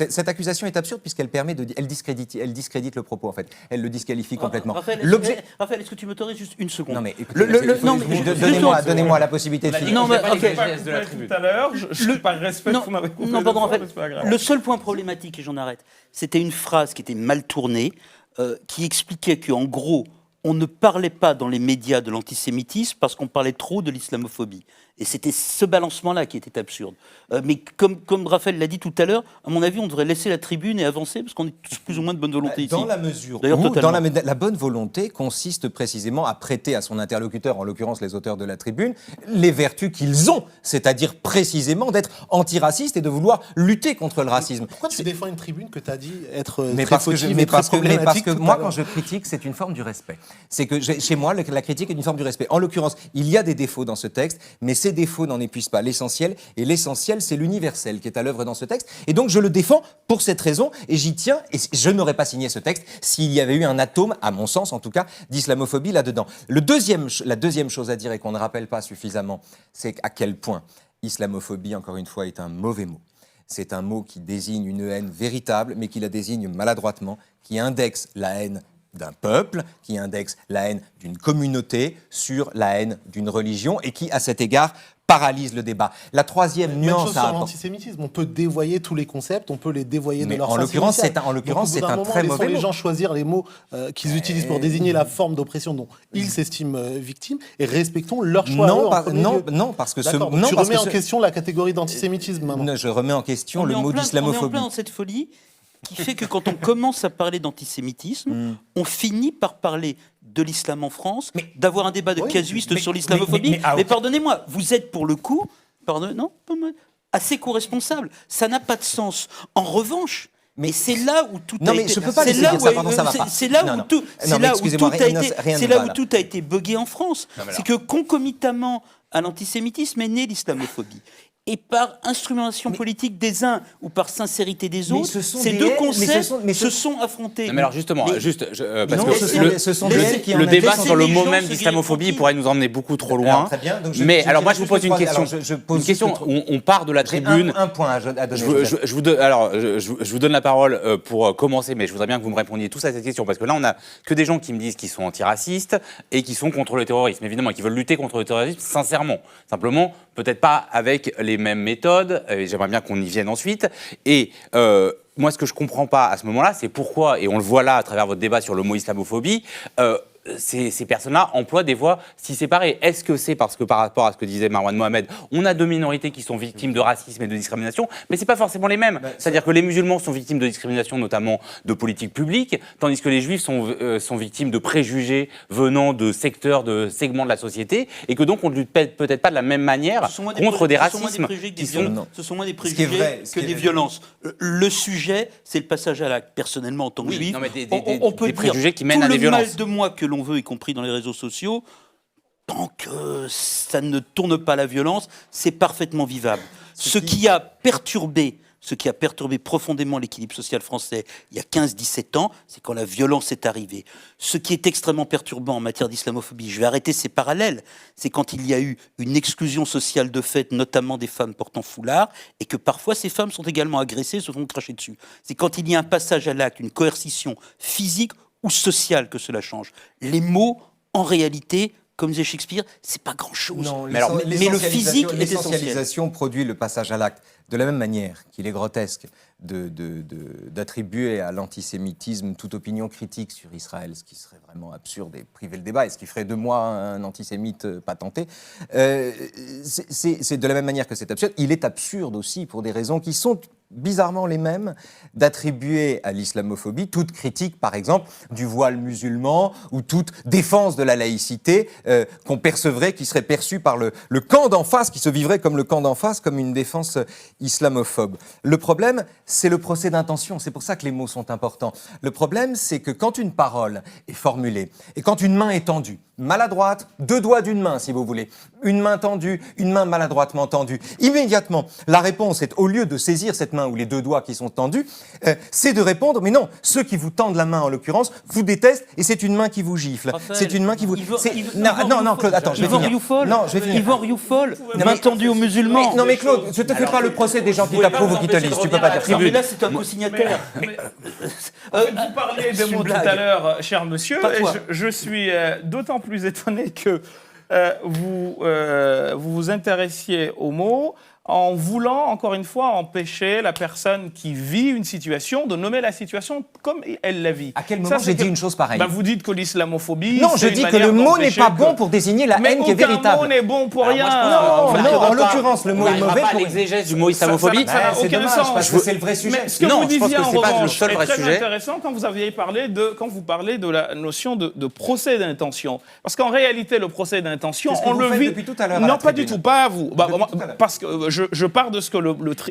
cette accusation est absurde puisqu'elle permet elle discrédite le propos en fait. Elle le disqualifie complètement. Raphaël, est-ce que tu m'autorises juste une seconde? Non mais donnez-moi la possibilité de finir. Non mais tout à l'heure, je par respect, vous m'avez coupé. Non, pardon, Raphaël. Le seul point problématique, et j'en arrête, c'était une phrase qui était mal tournée, qui expliquait qu'en gros, on ne parlait pas dans les médias de l'antisémitisme parce qu'on parlait trop de l'islamophobie. Et c'était ce balancement-là qui était absurde. Mais comme Raphaël l'a dit tout à l'heure, à mon avis, on devrait laisser la tribune et avancer parce qu'on est tous plus ou moins de bonne volonté ici. Dans la mesure où la bonne volonté consiste précisément à prêter à son interlocuteur, en l'occurrence les auteurs de la tribune, les vertus qu'ils ont, c'est-à-dire précisément d'être antiracistes et de vouloir lutter contre le racisme. Pourquoi tu défends une tribune que tu as dit être parce que moi, quand je critique, c'est une forme du respect. C'est que chez moi, la critique est une forme du respect. En l'occurrence, il y a des défauts dans ce texte, mais ces défauts n'en épuisent pas l'essentiel, et l'essentiel, c'est l'universel qui est à l'œuvre dans ce texte. Et donc, je le défends pour cette raison, et j'y tiens, et je n'aurais pas signé ce texte s'il y avait eu un atome, à mon sens en tout cas, d'islamophobie là-dedans. La deuxième chose à dire, et qu'on ne rappelle pas suffisamment, c'est à quel point islamophobie, encore une fois, est un mauvais mot. C'est un mot qui désigne une haine véritable, mais qui la désigne maladroitement, qui indexe la haine d'un peuple, qui indexe la haine d'une communauté sur la haine d'une religion et qui, à cet égard, paralyse le débat. La troisième nuance sur l'antisémitisme, on peut dévoyer tous les concepts, on peut les dévoyer de leur sens initial. C'est un très mauvais mot. Les gens choisir les mots qu'ils utilisent pour désigner la forme d'oppression dont ils s'estiment victimes et respectons leur choix. Non, parce que tu remets en question la catégorie d'antisémitisme maintenant. Je remets en question le mot d'islamophobie. On est en plein dans cette folie qui fait que quand on commence à parler d'antisémitisme, on finit par parler de l'islam en France, d'avoir un débat de casuistes sur l'islamophobie. Mais pardonnez-moi, vous êtes pour le coup, assez co-responsable. Ça n'a pas de sens. En revanche, mais c'est là où tout a été. Je peux pas laisser dire ça, pardon, ça va pas. C'est là où tout a été buggé en France. C'est que concomitamment à l'antisémitisme est née l'islamophobie. Et par instrumentation politique des uns ou par sincérité des autres, ces deux concepts se sont affrontés. Non, mais alors justement, parce que le débat sur le mot même d'islamophobie pourrait nous emmener beaucoup trop loin. Très bien, donc alors moi je vous pose une question. Une question où on part de la tribune. Un point à donner. Je vous donne la parole pour commencer, mais je voudrais bien que vous me répondiez tous à cette question, parce que là on a que des gens qui me disent qu'ils sont antiracistes et qui sont contre le terrorisme, évidemment, et qui veulent lutter contre le terrorisme sincèrement. Simplement, peut-être pas avec les mêmes méthodes, j'aimerais bien qu'on y vienne ensuite. Et moi, ce que je ne comprends pas à ce moment-là, c'est pourquoi, et on le voit là à travers votre débat sur le mot islamophobie, ces personnes-là emploient des voies si séparées. Est-ce que c'est parce que par rapport à ce que disait Marwan Mohamed, on a deux minorités qui sont victimes de racisme et de discrimination, mais c'est pas forcément les mêmes. C'est-à-dire que les musulmans sont victimes de discrimination, notamment de politiques publiques, tandis que les juifs sont victimes de préjugés venant de secteurs, de segments de la société, et que donc on ne lutte peut-être pas de la même manière contre des racismes qui sont... Ce sont moins des préjugés que des violences. Le sujet, c'est le passage à l'acte. Personnellement, en tant que juif, on peut des dire préjugés qui mènent à des violences. tout le mal de moi que l'on veut, y compris dans les réseaux sociaux, tant que ça ne tourne pas à la violence, c'est parfaitement vivable. Ce qui a perturbé profondément l'équilibre social français il y a 15-17 ans, c'est quand la violence est arrivée. Ce qui est extrêmement perturbant en matière d'islamophobie, je vais arrêter ces parallèles, c'est quand il y a eu une exclusion sociale de fait, notamment des femmes portant foulard, et que parfois ces femmes sont également agressées, se font cracher dessus. C'est quand il y a un passage à l'acte, une coercition physique ou sociale que cela change. Les mots, en réalité, comme disait Shakespeare, c'est pas grand-chose. Non, mais le physique est essentiel. L'essentialisation produit le passage à l'acte. De la même manière qu'il est grotesque d'attribuer à l'antisémitisme toute opinion critique sur Israël, ce qui serait vraiment absurde et priver le débat, et ce qui ferait de moi un antisémite patenté, c'est de la même manière que c'est absurde. Il est absurde aussi, pour des raisons qui sont bizarrement les mêmes, d'attribuer à l'islamophobie toute critique, par exemple, du voile musulman ou toute défense de la laïcité qu'on percevrait, qui serait perçue par le camp d'en face, qui se vivrait comme le camp d'en face, comme une défense islamophobe. Le problème, c'est le procès d'intention. C'est pour ça que les mots sont importants. Le problème, c'est que quand une parole est formulée et quand une main est tendue, maladroite, deux doigts d'une main, si vous voulez, une main tendue, une main maladroitement tendue, immédiatement, la réponse est, au lieu de saisir cette main ou les deux doigts qui sont tendus, c'est de répondre, mais non, ceux qui vous tendent la main, en l'occurrence, vous détestent et c'est une main qui vous gifle. C'est une main qui vous... Non, Claude, attends, je vais finir. Non, je vais finir. Yvan Rioufol, main tendue aux musulmans. Non, mais Claude, je te fais pas le procès des gens qui t'approuvent ou qui te lisent. Tu peux pas dire ça. Mais là, c'est un co-signataire. Vous parliez des mots tout à l'heure, cher monsieur, et je suis d'autant plus étonné que vous vous intéressiez aux mots en voulant, encore une fois, empêcher la personne qui vit une situation de nommer la situation comme elle la vit. À quel moment j'ai dit une chose pareille ? Vous dites que l'islamophobie... Non, je dis que le mot n'est pas bon pour désigner la haine qui est véritable. Mais aucun mot n'est bon pour rien. Non, en l'occurrence, le mot est mauvais pour... l'exégèse du mot islamophobie. Ça n'a aucun sens. Parce que c'est le vrai sujet. Mais ce que vous disiez, en revanche, est très sujet. intéressant quand vous parlez de la notion de procès d'intention. Parce qu'en réalité, le procès d'intention, on le vit... depuis tout à l'heure. Non, pas du tout, pas à vous. Parce que je pars de ce que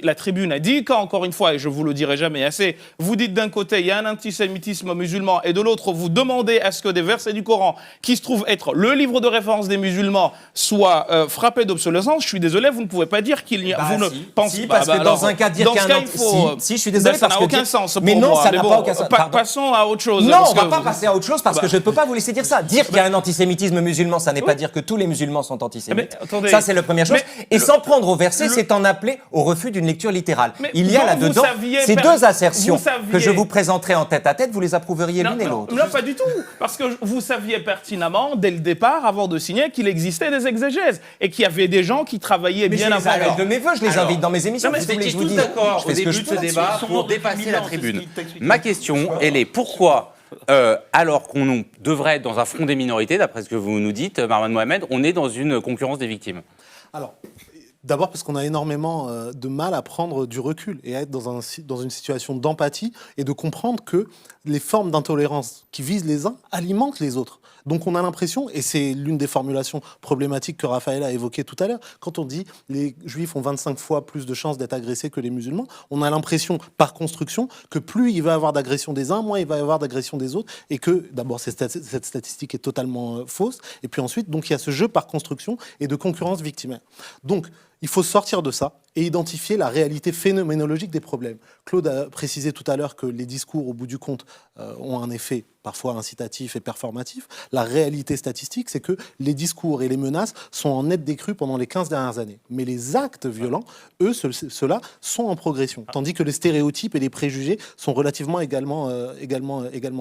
la tribune a dit, quand, encore une fois, et je vous le dirai jamais assez, vous dites d'un côté, il y a un antisémitisme musulman, et de l'autre, vous demandez à ce que des versets du Coran, qui se trouvent être le livre de référence des musulmans, soient frappés d'obsolescence. Je suis désolé, vous ne pouvez pas dire qu'il y a... vous ne pensez pas. Parce que dans un cas, dire qu'il y a un antisémitisme... Si, je suis désolé, ça n'a aucun sens pour moi. Mais non, ça n'a pas aucun sens. Passons à autre chose. Non, on ne va pas passer à autre chose, parce que je ne peux pas vous laisser dire ça. Dire qu'il y a un antisémitisme musulman, ça n'est pas dire que tous les musulmans sont antisémites. Ça, c'est la première chose. Et s'en prendre au verset, c'est en appeler au refus d'une lecture littérale. Il y a là-dedans ces deux assertions que je vous présenterai en tête-à-tête, vous les approuveriez l'une et l'autre. Non, pas du tout. Parce que vous saviez pertinemment, dès le départ, avant de signer, qu'il existait des exégèses et qu'il y avait des gens qui travaillaient bien avant. Mais de mes voeux, je les invite dans mes émissions. Vous étiez tous d'accord au début de ce débat pour dépasser la tribune. Ma question, elle est pourquoi alors qu'on devrait être dans un front des minorités, d'après ce que vous nous dites, Marwan Mohamed, on est dans une concurrence des victimes? Alors, d'abord parce qu'on a énormément de mal à prendre du recul et à être dans une situation d'empathie et de comprendre que les formes d'intolérance qui visent les uns alimentent les autres. Donc on a l'impression, et c'est l'une des formulations problématiques que Raphaël a évoquées tout à l'heure, quand on dit les juifs ont 25 fois plus de chances d'être agressés que les musulmans, on a l'impression, par construction, que plus il va y avoir d'agression des uns, moins il va y avoir d'agression des autres, et que d'abord cette statistique est totalement fausse, et puis ensuite, donc il y a ce jeu par construction et de concurrence victimaire. Donc il faut sortir de ça et identifier la réalité phénoménologique des problèmes. Claude a précisé tout à l'heure que les discours, au bout du compte, ont un effet parfois incitatif et performatif. La réalité statistique, c'est que les discours et les menaces sont en net décrue pendant les 15 dernières années. Mais les actes violents, eux, ceux-là, sont en progression. Tandis que les stéréotypes et les préjugés sont relativement également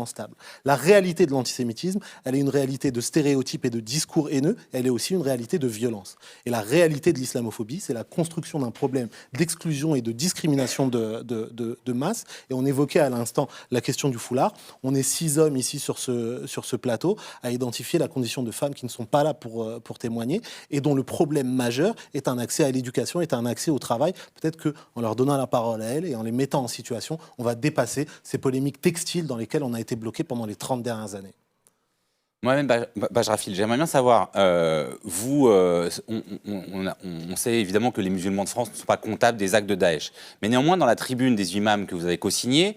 stables. La réalité de l'antisémitisme, elle est une réalité de stéréotypes et de discours haineux, elle est aussi une réalité de violence. Et la réalité de l'islamophobie, c'est la construction d'un problème d'exclusion et de discrimination de de masse. Et on évoquait à l'instant la question du foulard. On est 6 hommes ici sur ce plateau à identifier la condition de femmes qui ne sont pas là pour témoigner et dont le problème majeur est un accès à l'éducation, est un accès au travail. Peut-être qu'en leur donnant la parole à elles et en les mettant en situation, on va dépasser ces polémiques textiles dans lesquelles on a été bloqué pendant les 30 dernières années. Moi-même, Bajrafil, j'aimerais bien savoir, vous, on sait évidemment que les musulmans de France ne sont pas comptables des actes de Daesh. Mais néanmoins, dans la tribune des imams que vous avez co-signée,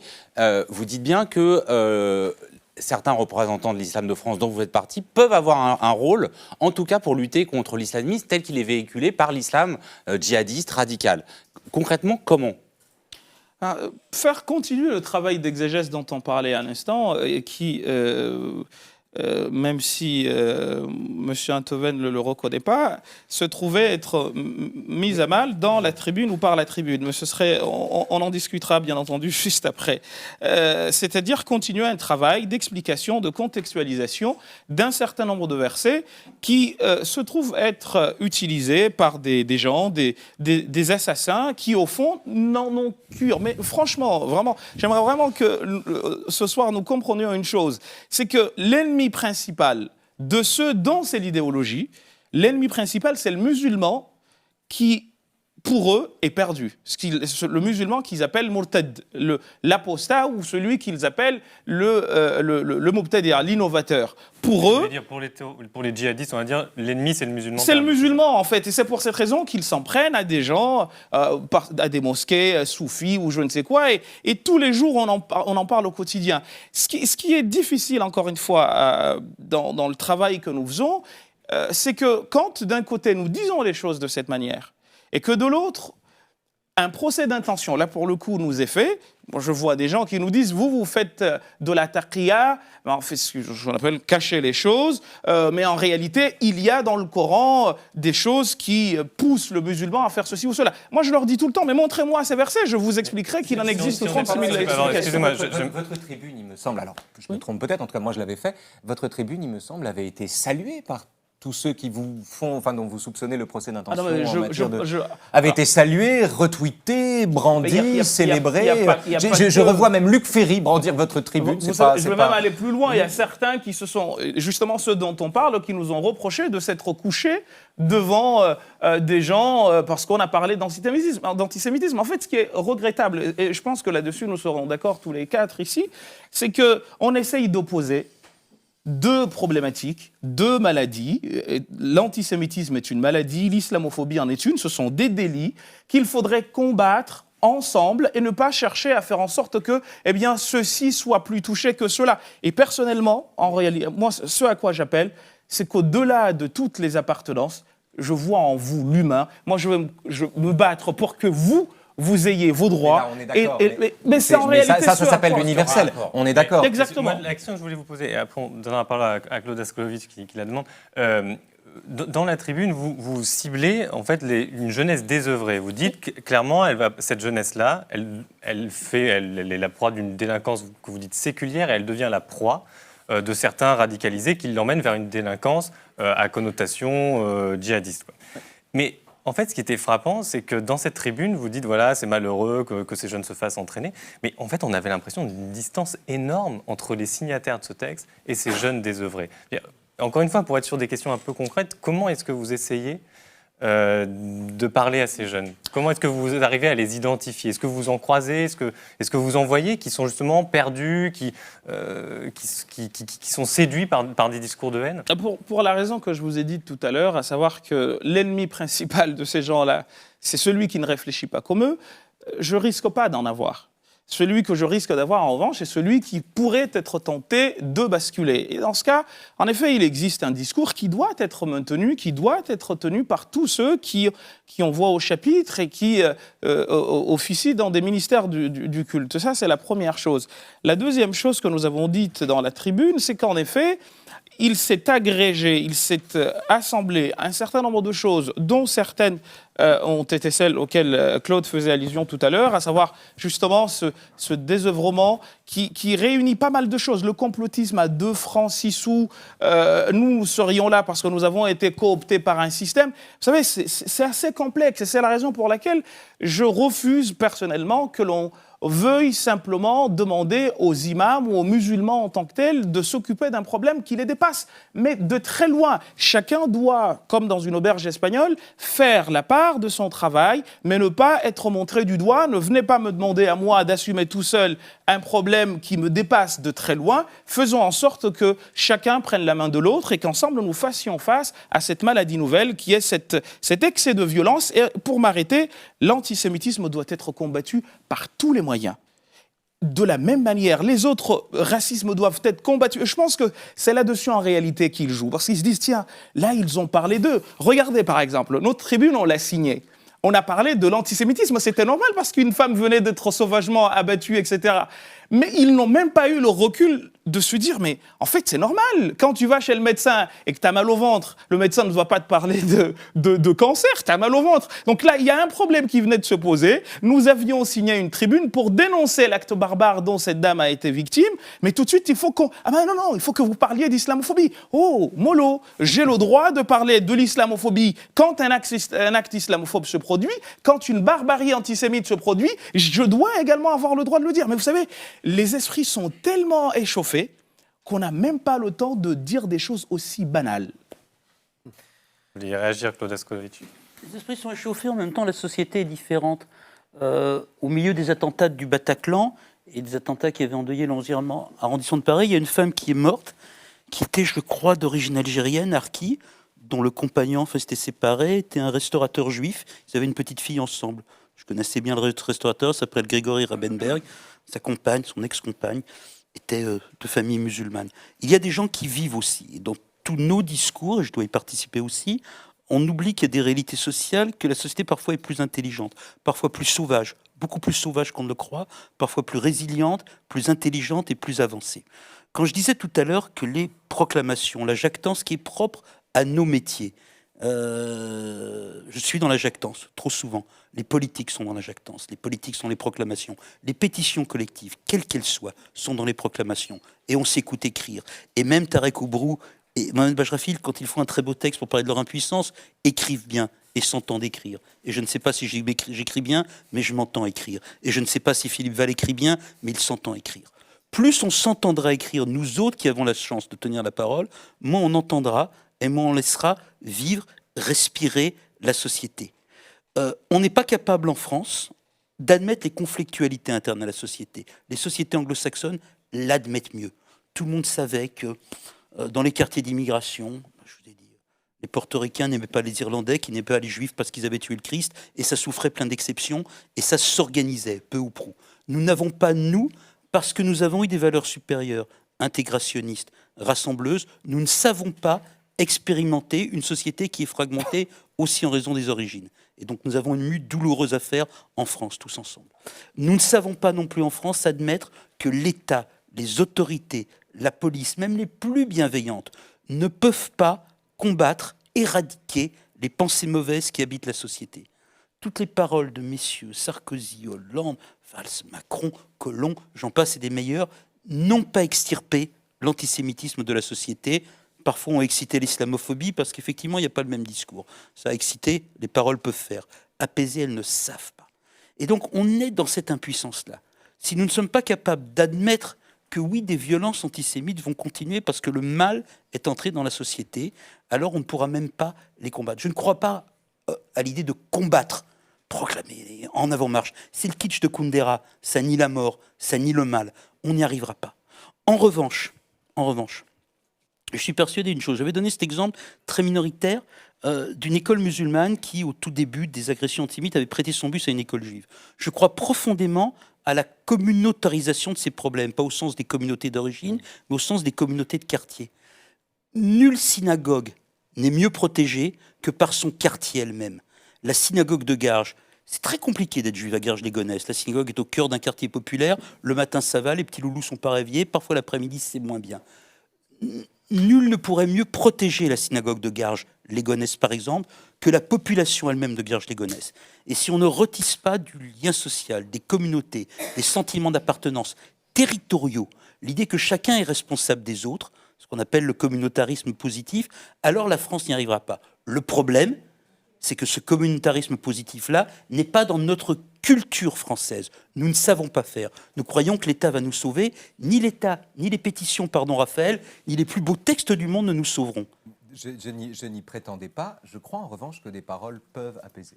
vous dites bien que certains représentants de l'islam de France dont vous faites partie peuvent avoir un rôle, en tout cas pour lutter contre l'islamisme tel qu'il est véhiculé par l'islam djihadiste radical. Concrètement, comment ? Faire continuer le travail d'exégèse dont on parlait à l'instant, qui... même si M. Antoven ne le reconnaît pas, se trouvait être mis à mal dans la tribune ou par la tribune. Mais on en discutera bien entendu juste après. C'est-à-dire continuer un travail d'explication, de contextualisation d'un certain nombre de versets qui se trouvent être utilisés par des gens, des assassins qui, au fond, n'en ont cure. Mais franchement, vraiment, j'aimerais vraiment que ce soir nous comprenions une chose, c'est que l'ennemi principal de ceux dont c'est l'idéologie, l'ennemi principal, c'est le musulman qui, pour eux, est perdu. Le musulman qu'ils appellent murtad, l'apostat ou celui qu'ils appellent le mubtadi', l'innovateur. Pour eux... Pour les djihadistes, on va dire, l'ennemi, c'est le musulman. C'est le musulman, en fait. Et c'est pour cette raison qu'ils s'en prennent à des gens, à des mosquées soufis ou je ne sais quoi. Et tous les jours, on en parle au quotidien. Ce qui est difficile, encore une fois, dans le travail que nous faisons, c'est que quand, d'un côté, nous disons les choses de cette manière, et que de l'autre, un procès d'intention, là pour le coup, nous est fait. Bon, je vois des gens qui nous disent, vous faites de la taqiyya, on fait ce qu'on appelle cacher les choses, mais en réalité, il y a dans le Coran des choses qui poussent le musulman à faire ceci ou cela. Moi, je leur dis tout le temps, mais montrez-moi ces versets, je vous expliquerai qu'il en existe 36 000 explications. Excusez-moi, votre tribune, il me semble, alors je me trompe peut-être, en tout cas moi je l'avais fait, votre tribune, il me semble, avait été saluée par tous ceux qui vous font, enfin dont vous soupçonnez le procès d'intention avait été salué, retweeté, brandi, célébré. Je revois même Luc Ferry brandir votre tribune. Je veux même aller plus loin. Il y a certains qui se sont, justement ceux dont on parle, qui nous ont reproché de s'être couchés devant des gens parce qu'on a parlé d'antisémitisme. En fait, ce qui est regrettable, et je pense que là-dessus nous serons d'accord tous les quatre ici, c'est qu'on essaye d'opposer deux problématiques, deux maladies. L'antisémitisme est une maladie, l'islamophobie en est une. Ce sont des délits qu'il faudrait combattre ensemble et ne pas chercher à faire en sorte que ceux-ci soient plus touchés que ceux-là. Et personnellement, en réalité, moi, ce à quoi j'appelle, c'est qu'au-delà de toutes les appartenances, je vois en vous l'humain. Moi, je veux me battre pour que vous ayez vos droits. Mais c'est en réalité... Ça s'appelle l'universel. On est d'accord. Exactement. La question que je voulais vous poser, et après on donnera la parole à Claude Askolovic qui la demande. Dans la tribune, vous ciblez en fait une jeunesse désœuvrée. Vous dites clairement, cette jeunesse-là, elle est la proie d'une délinquance que vous dites séculière et elle devient la proie de certains radicalisés qui l'emmènent vers une délinquance à connotation djihadiste. Mais en fait, ce qui était frappant, c'est que dans cette tribune, vous dites, voilà, c'est malheureux que ces jeunes se fassent entraîner. Mais en fait, on avait l'impression d'une distance énorme entre les signataires de ce texte et ces jeunes désœuvrés. Encore une fois, pour être sur des questions un peu concrètes, comment est-ce que vous essayez de parler à ces jeunes? Comment est-ce que vous arrivez à les identifier? Est-ce que vous en croisez? Est-ce que vous en voyez qui sont justement perdus, qui sont séduits par des discours de haine? Pour la raison que je vous ai dite tout à l'heure, à savoir que l'ennemi principal de ces gens-là, c'est celui qui ne réfléchit pas comme eux, je ne risque pas d'en avoir. Celui que je risque d'avoir, en revanche, est celui qui pourrait être tenté de basculer. Et dans ce cas, en effet, il existe un discours qui doit être maintenu, qui doit être tenu par tous ceux qui ont voix au chapitre et qui officient dans des ministères du culte. Ça, c'est la première chose. La deuxième chose que nous avons dite dans la tribune, c'est qu'en effet, il s'est agrégé, il s'est assemblé un certain nombre de choses, dont certaines ont été celles auxquelles Claude faisait allusion tout à l'heure, à savoir justement ce désœuvrement qui réunit pas mal de choses. Le complotisme à 2 francs 6 sous, nous serions là parce que nous avons été cooptés par un système. Vous savez, c'est assez complexe et c'est la raison pour laquelle je refuse personnellement que l'on veuille simplement demander aux imams ou aux musulmans en tant que tels de s'occuper d'un problème qui les dépasse. Mais de très loin, chacun doit, comme dans une auberge espagnole, faire la part de son travail, mais ne pas être montré du doigt. Ne venez pas me demander à moi d'assumer tout seul un problème qui me dépasse de très loin. Faisons en sorte que chacun prenne la main de l'autre et qu'ensemble nous fassions face à cette maladie nouvelle qui est cet excès de violence. Et pour m'arrêter, l'antisémitisme doit être combattu par tous les moyens. De la même manière, les autres racismes doivent être combattus. Je pense que c'est là-dessus en réalité qu'ils jouent. Parce qu'ils se disent, tiens, là, ils ont parlé d'eux. Regardez, par exemple, notre tribune, on l'a signée. On a parlé de l'antisémitisme. C'était normal parce qu'une femme venait d'être sauvagement abattue, etc. Mais ils n'ont même pas eu le recul de se dire, mais en fait, c'est normal. Quand tu vas chez le médecin et que tu as mal au ventre, le médecin ne va pas te parler de cancer, tu as mal au ventre. Donc là, il y a un problème qui venait de se poser. Nous avions signé une tribune pour dénoncer l'acte barbare dont cette dame a été victime. Mais tout de suite, il faut qu'on... Ah ben non, il faut que vous parliez d'islamophobie. Oh, mollo, j'ai le droit de parler de l'islamophobie quand un acte islamophobe se produit, quand une barbarie antisémite se produit, je dois également avoir le droit de le dire. Mais vous savez, les esprits sont tellement échauffés qu'on n'a même pas le temps de dire des choses aussi banales. Vous voulez réagir, Claude Ascolovici? Les esprits sont échauffés, en même temps la société est différente. Au milieu des attentats du Bataclan et des attentats qui avaient endeuillé l'11e arrondissement de Paris, il y a une femme qui est morte, qui était, je crois, d'origine algérienne, Arki, dont le compagnon, enfin, s'était séparé, était un restaurateur juif. Ils avaient une petite fille ensemble. Je connaissais bien le restaurateur, s'appelle Grégory Rabenberg. Sa compagne, son ex-compagne, étaient de famille musulmane. Il y a des gens qui vivent aussi. Et dans tous nos discours, et je dois y participer aussi, on oublie qu'il y a des réalités sociales, que la société parfois est plus intelligente, parfois plus sauvage, beaucoup plus sauvage qu'on ne le croit, parfois plus résiliente, plus intelligente et plus avancée. Quand je disais tout à l'heure que les proclamations, la jactance qui est propre à nos métiers, je suis dans la jactance, trop souvent. Les politiques sont dans la jactance, les politiques sont les proclamations. Les pétitions collectives, quelles qu'elles soient, sont dans les proclamations. Et on s'écoute écrire. Et même Tarek Oubrou et Mohamed Bajrafil, quand ils font un très beau texte pour parler de leur impuissance, écrivent bien et s'entendent écrire. Et je ne sais pas si j'écris bien, mais je m'entends écrire. Et je ne sais pas si Philippe Val écrit bien, mais il s'entend écrire. Plus on s'entendra écrire, nous autres qui avons la chance de tenir la parole, moins on entendra et moins on laissera vivre, respirer la société. On n'est pas capable en France d'admettre les conflictualités internes à la société. Les sociétés anglo-saxonnes l'admettent mieux. Tout le monde savait que dans les quartiers d'immigration, je vous ai dit, les portoricains n'aimaient pas les Irlandais, qui n'aimaient pas les Juifs parce qu'ils avaient tué le Christ, et ça souffrait plein d'exceptions, et ça s'organisait, peu ou prou. Nous n'avons pas, nous, parce que nous avons eu des valeurs supérieures, intégrationnistes, rassembleuses, nous ne savons pas expérimenter une société qui est fragmentée aussi en raison des origines. Et donc nous avons une lutte douloureuse à faire en France, tous ensemble. Nous ne savons pas non plus en France admettre que l'État, les autorités, la police, même les plus bienveillantes, ne peuvent pas combattre, éradiquer les pensées mauvaises qui habitent la société. Toutes les paroles de messieurs Sarkozy, Hollande, Valls, Macron, Collomb, j'en passe et des meilleurs, n'ont pas extirpé l'antisémitisme de la société. Parfois ont excité l'islamophobie parce qu'effectivement, il n'y a pas le même discours. Ça a excité, les paroles peuvent faire. Apaiser, elles ne savent pas. Et donc, on est dans cette impuissance-là. Si nous ne sommes pas capables d'admettre que oui, des violences antisémites vont continuer parce que le mal est entré dans la société, alors on ne pourra même pas les combattre. Je ne crois pas à l'idée de combattre, proclamer en avant-marche. C'est le kitsch de Kundera, ça nie la mort, ça nie le mal. On n'y arrivera pas. En revanche, je suis persuadé d'une chose. J'avais donné cet exemple très minoritaire d'une école musulmane qui, au tout début des agressions antisémites, avait prêté son bus à une école juive. Je crois profondément à la communautarisation de ces problèmes, pas au sens des communautés d'origine, mais au sens des communautés de quartier. Nulle synagogue n'est mieux protégée que par son quartier elle-même. La synagogue de Garges, c'est très compliqué d'être juif à Garges-les-Gonesse. La synagogue est au cœur d'un quartier populaire. Le matin, ça va, les petits loulous sont pas réveillés. Parfois, l'après-midi, c'est moins bien. Nul ne pourrait mieux protéger la synagogue de Garges-les-Gonesse, par exemple, que la population elle-même de Garges-les-Gonesse. Et si on ne retisse pas du lien social, des communautés, des sentiments d'appartenance territoriaux, l'idée que chacun est responsable des autres, ce qu'on appelle le communautarisme positif, alors la France n'y arrivera pas. Le problème, c'est que ce communautarisme positif-là n'est pas dans notre culture française. Nous ne savons pas faire. Nous croyons que l'État va nous sauver. Ni l'État, ni les pétitions, pardon Raphaël, ni les plus beaux textes du monde ne nous sauveront. Je n'y prétendais pas. Je crois en revanche que des paroles peuvent apaiser.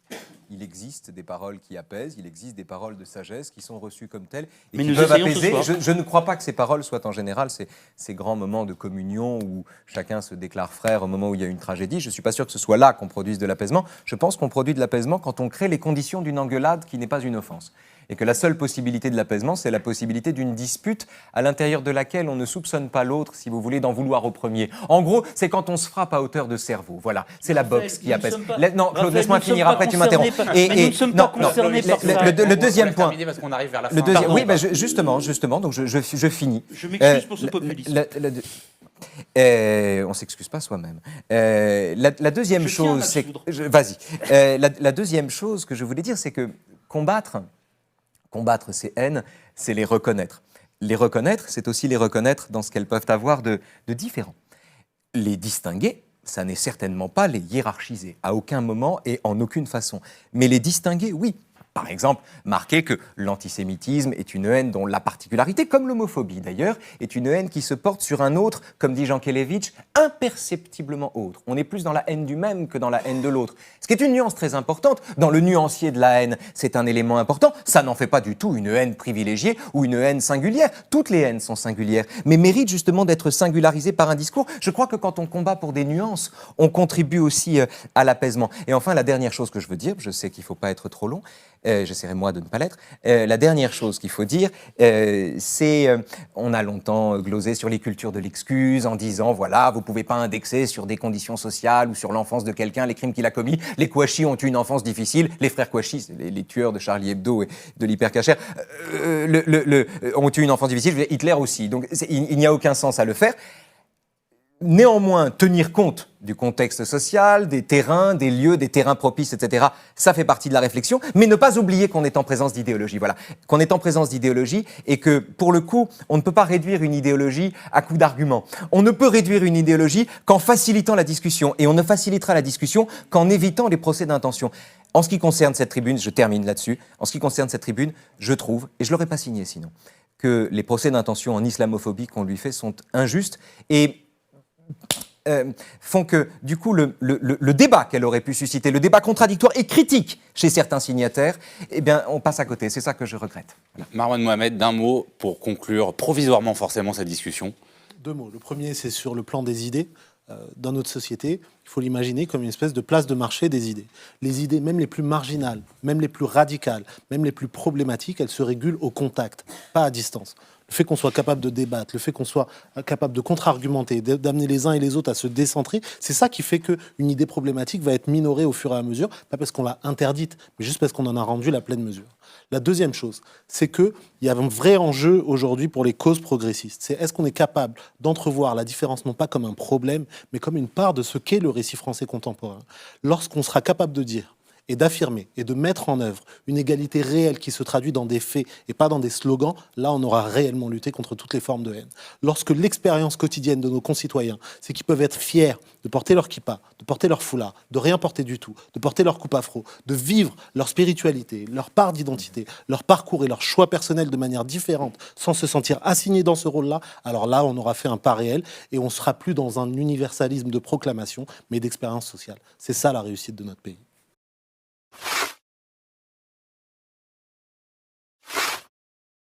Il existe des paroles qui apaisent, il existe des paroles de sagesse qui sont reçues comme telles et Mais qui nous peuvent essayons apaiser. ce soir. Je ne crois pas que ces paroles soient en général ces grands moments de communion où chacun se déclare frère au moment où il y a une tragédie. Je ne suis pas sûr que ce soit là qu'on produise de l'apaisement. Je pense qu'on produit de l'apaisement quand on crée les conditions d'une engueulade qui n'est pas une offense. Et que la seule possibilité de l'apaisement, c'est la possibilité d'une dispute à l'intérieur de laquelle on ne soupçonne pas l'autre, si vous voulez, d'en vouloir au premier. En gros, c'est quand on se frappe à hauteur de cerveau. Voilà, c'est la boxe qui apaise. Non, Claude, laisse-moi finir, après tu m'interromps. Mais nous ne sommes pas concernés par ça. Le deuxième point. Parce qu'on arrive vers la fin. Le deuxième, Pardon. oui, justement, donc je finis. Je m'excuse pour ce populisme. On s'excuse pas soi-même. La deuxième Je tiens à chose, c'est m'absoudre. vas-y. La deuxième chose que je voulais dire, c'est que combattre ces haines, c'est les reconnaître. Les reconnaître, c'est aussi les reconnaître dans ce qu'elles peuvent avoir de différent. Les distinguer, ça n'est certainement pas les hiérarchiser, à aucun moment et en aucune façon. Mais les distinguer, oui. Par exemple, marquer que l'antisémitisme est une haine dont la particularité, comme l'homophobie d'ailleurs, est une haine qui se porte sur un autre, comme dit Jankélévitch, imperceptiblement autre. On est plus dans la haine du même que dans la haine de l'autre. Ce qui est une nuance très importante. Dans le nuancier de la haine, c'est un élément important. Ça n'en fait pas du tout une haine privilégiée ou une haine singulière. Toutes les haines sont singulières, mais méritent justement d'être singularisées par un discours. Je crois que quand on combat pour des nuances, on contribue aussi à l'apaisement. Et enfin, la dernière chose que je veux dire, je sais qu'il ne faut pas être trop long, j'essaierai moi de ne pas l'être. La dernière chose qu'il faut dire, c'est on a longtemps glosé sur les cultures de l'excuse en disant voilà, vous pouvez pas indexer sur des conditions sociales ou sur l'enfance de quelqu'un les crimes qu'il a commis. Les Kouachi ont eu une enfance difficile. Les frères Kouachi, c'est les tueurs de Charlie Hebdo et de l'hypercacher, ont eu une enfance difficile. Hitler aussi. Donc il n'y a aucun sens à le faire. Néanmoins, tenir compte du contexte social, des terrains, des lieux, des terrains propices, etc., ça fait partie de la réflexion, mais ne pas oublier qu'on est en présence d'idéologie, voilà. Qu'on est en présence d'idéologie et que, pour le coup, on ne peut pas réduire une idéologie à coup d'arguments. On ne peut réduire une idéologie qu'en facilitant la discussion, et on ne facilitera la discussion qu'en évitant les procès d'intention. En ce qui concerne cette tribune, je termine là-dessus, en ce qui concerne cette tribune, je trouve, et je ne l'aurais pas signé sinon, que les procès d'intention en islamophobie qu'on lui fait sont injustes et font que, du coup, le débat qu'elle aurait pu susciter, le débat contradictoire et critique chez certains signataires, eh bien, on passe à côté. C'est ça que je regrette. Voilà. Marwan Mohamed, d'un mot pour conclure provisoirement forcément cette discussion. 2 mots. Le premier, c'est sur le plan des idées. Dans notre société, il faut l'imaginer comme une espèce de place de marché des idées. Les idées, même les plus marginales, même les plus radicales, même les plus problématiques, elles se régulent au contact, pas à distance. Le fait qu'on soit capable de débattre, le fait qu'on soit capable de contre-argumenter, d'amener les uns et les autres à se décentrer, c'est ça qui fait qu'une idée problématique va être minorée au fur et à mesure, pas parce qu'on l'a interdite, mais juste parce qu'on en a rendu la pleine mesure. La deuxième chose, c'est qu'il y a un vrai enjeu aujourd'hui pour les causes progressistes. C'est est-ce qu'on est capable d'entrevoir la différence non pas comme un problème, mais comme une part de ce qu'est le récit français contemporain. Lorsqu'on sera capable de dire et d'affirmer et de mettre en œuvre une égalité réelle qui se traduit dans des faits et pas dans des slogans, là on aura réellement lutté contre toutes les formes de haine. Lorsque l'expérience quotidienne de nos concitoyens, c'est qu'ils peuvent être fiers de porter leur kippa, de porter leur foulard, de rien porter du tout, de porter leur coupe afro, de vivre leur spiritualité, leur part d'identité, leur parcours et leur choix personnel de manière différente, sans se sentir assignés dans ce rôle-là, alors là on aura fait un pas réel et on ne sera plus dans un universalisme de proclamation, mais d'expérience sociale. C'est ça la réussite de notre pays.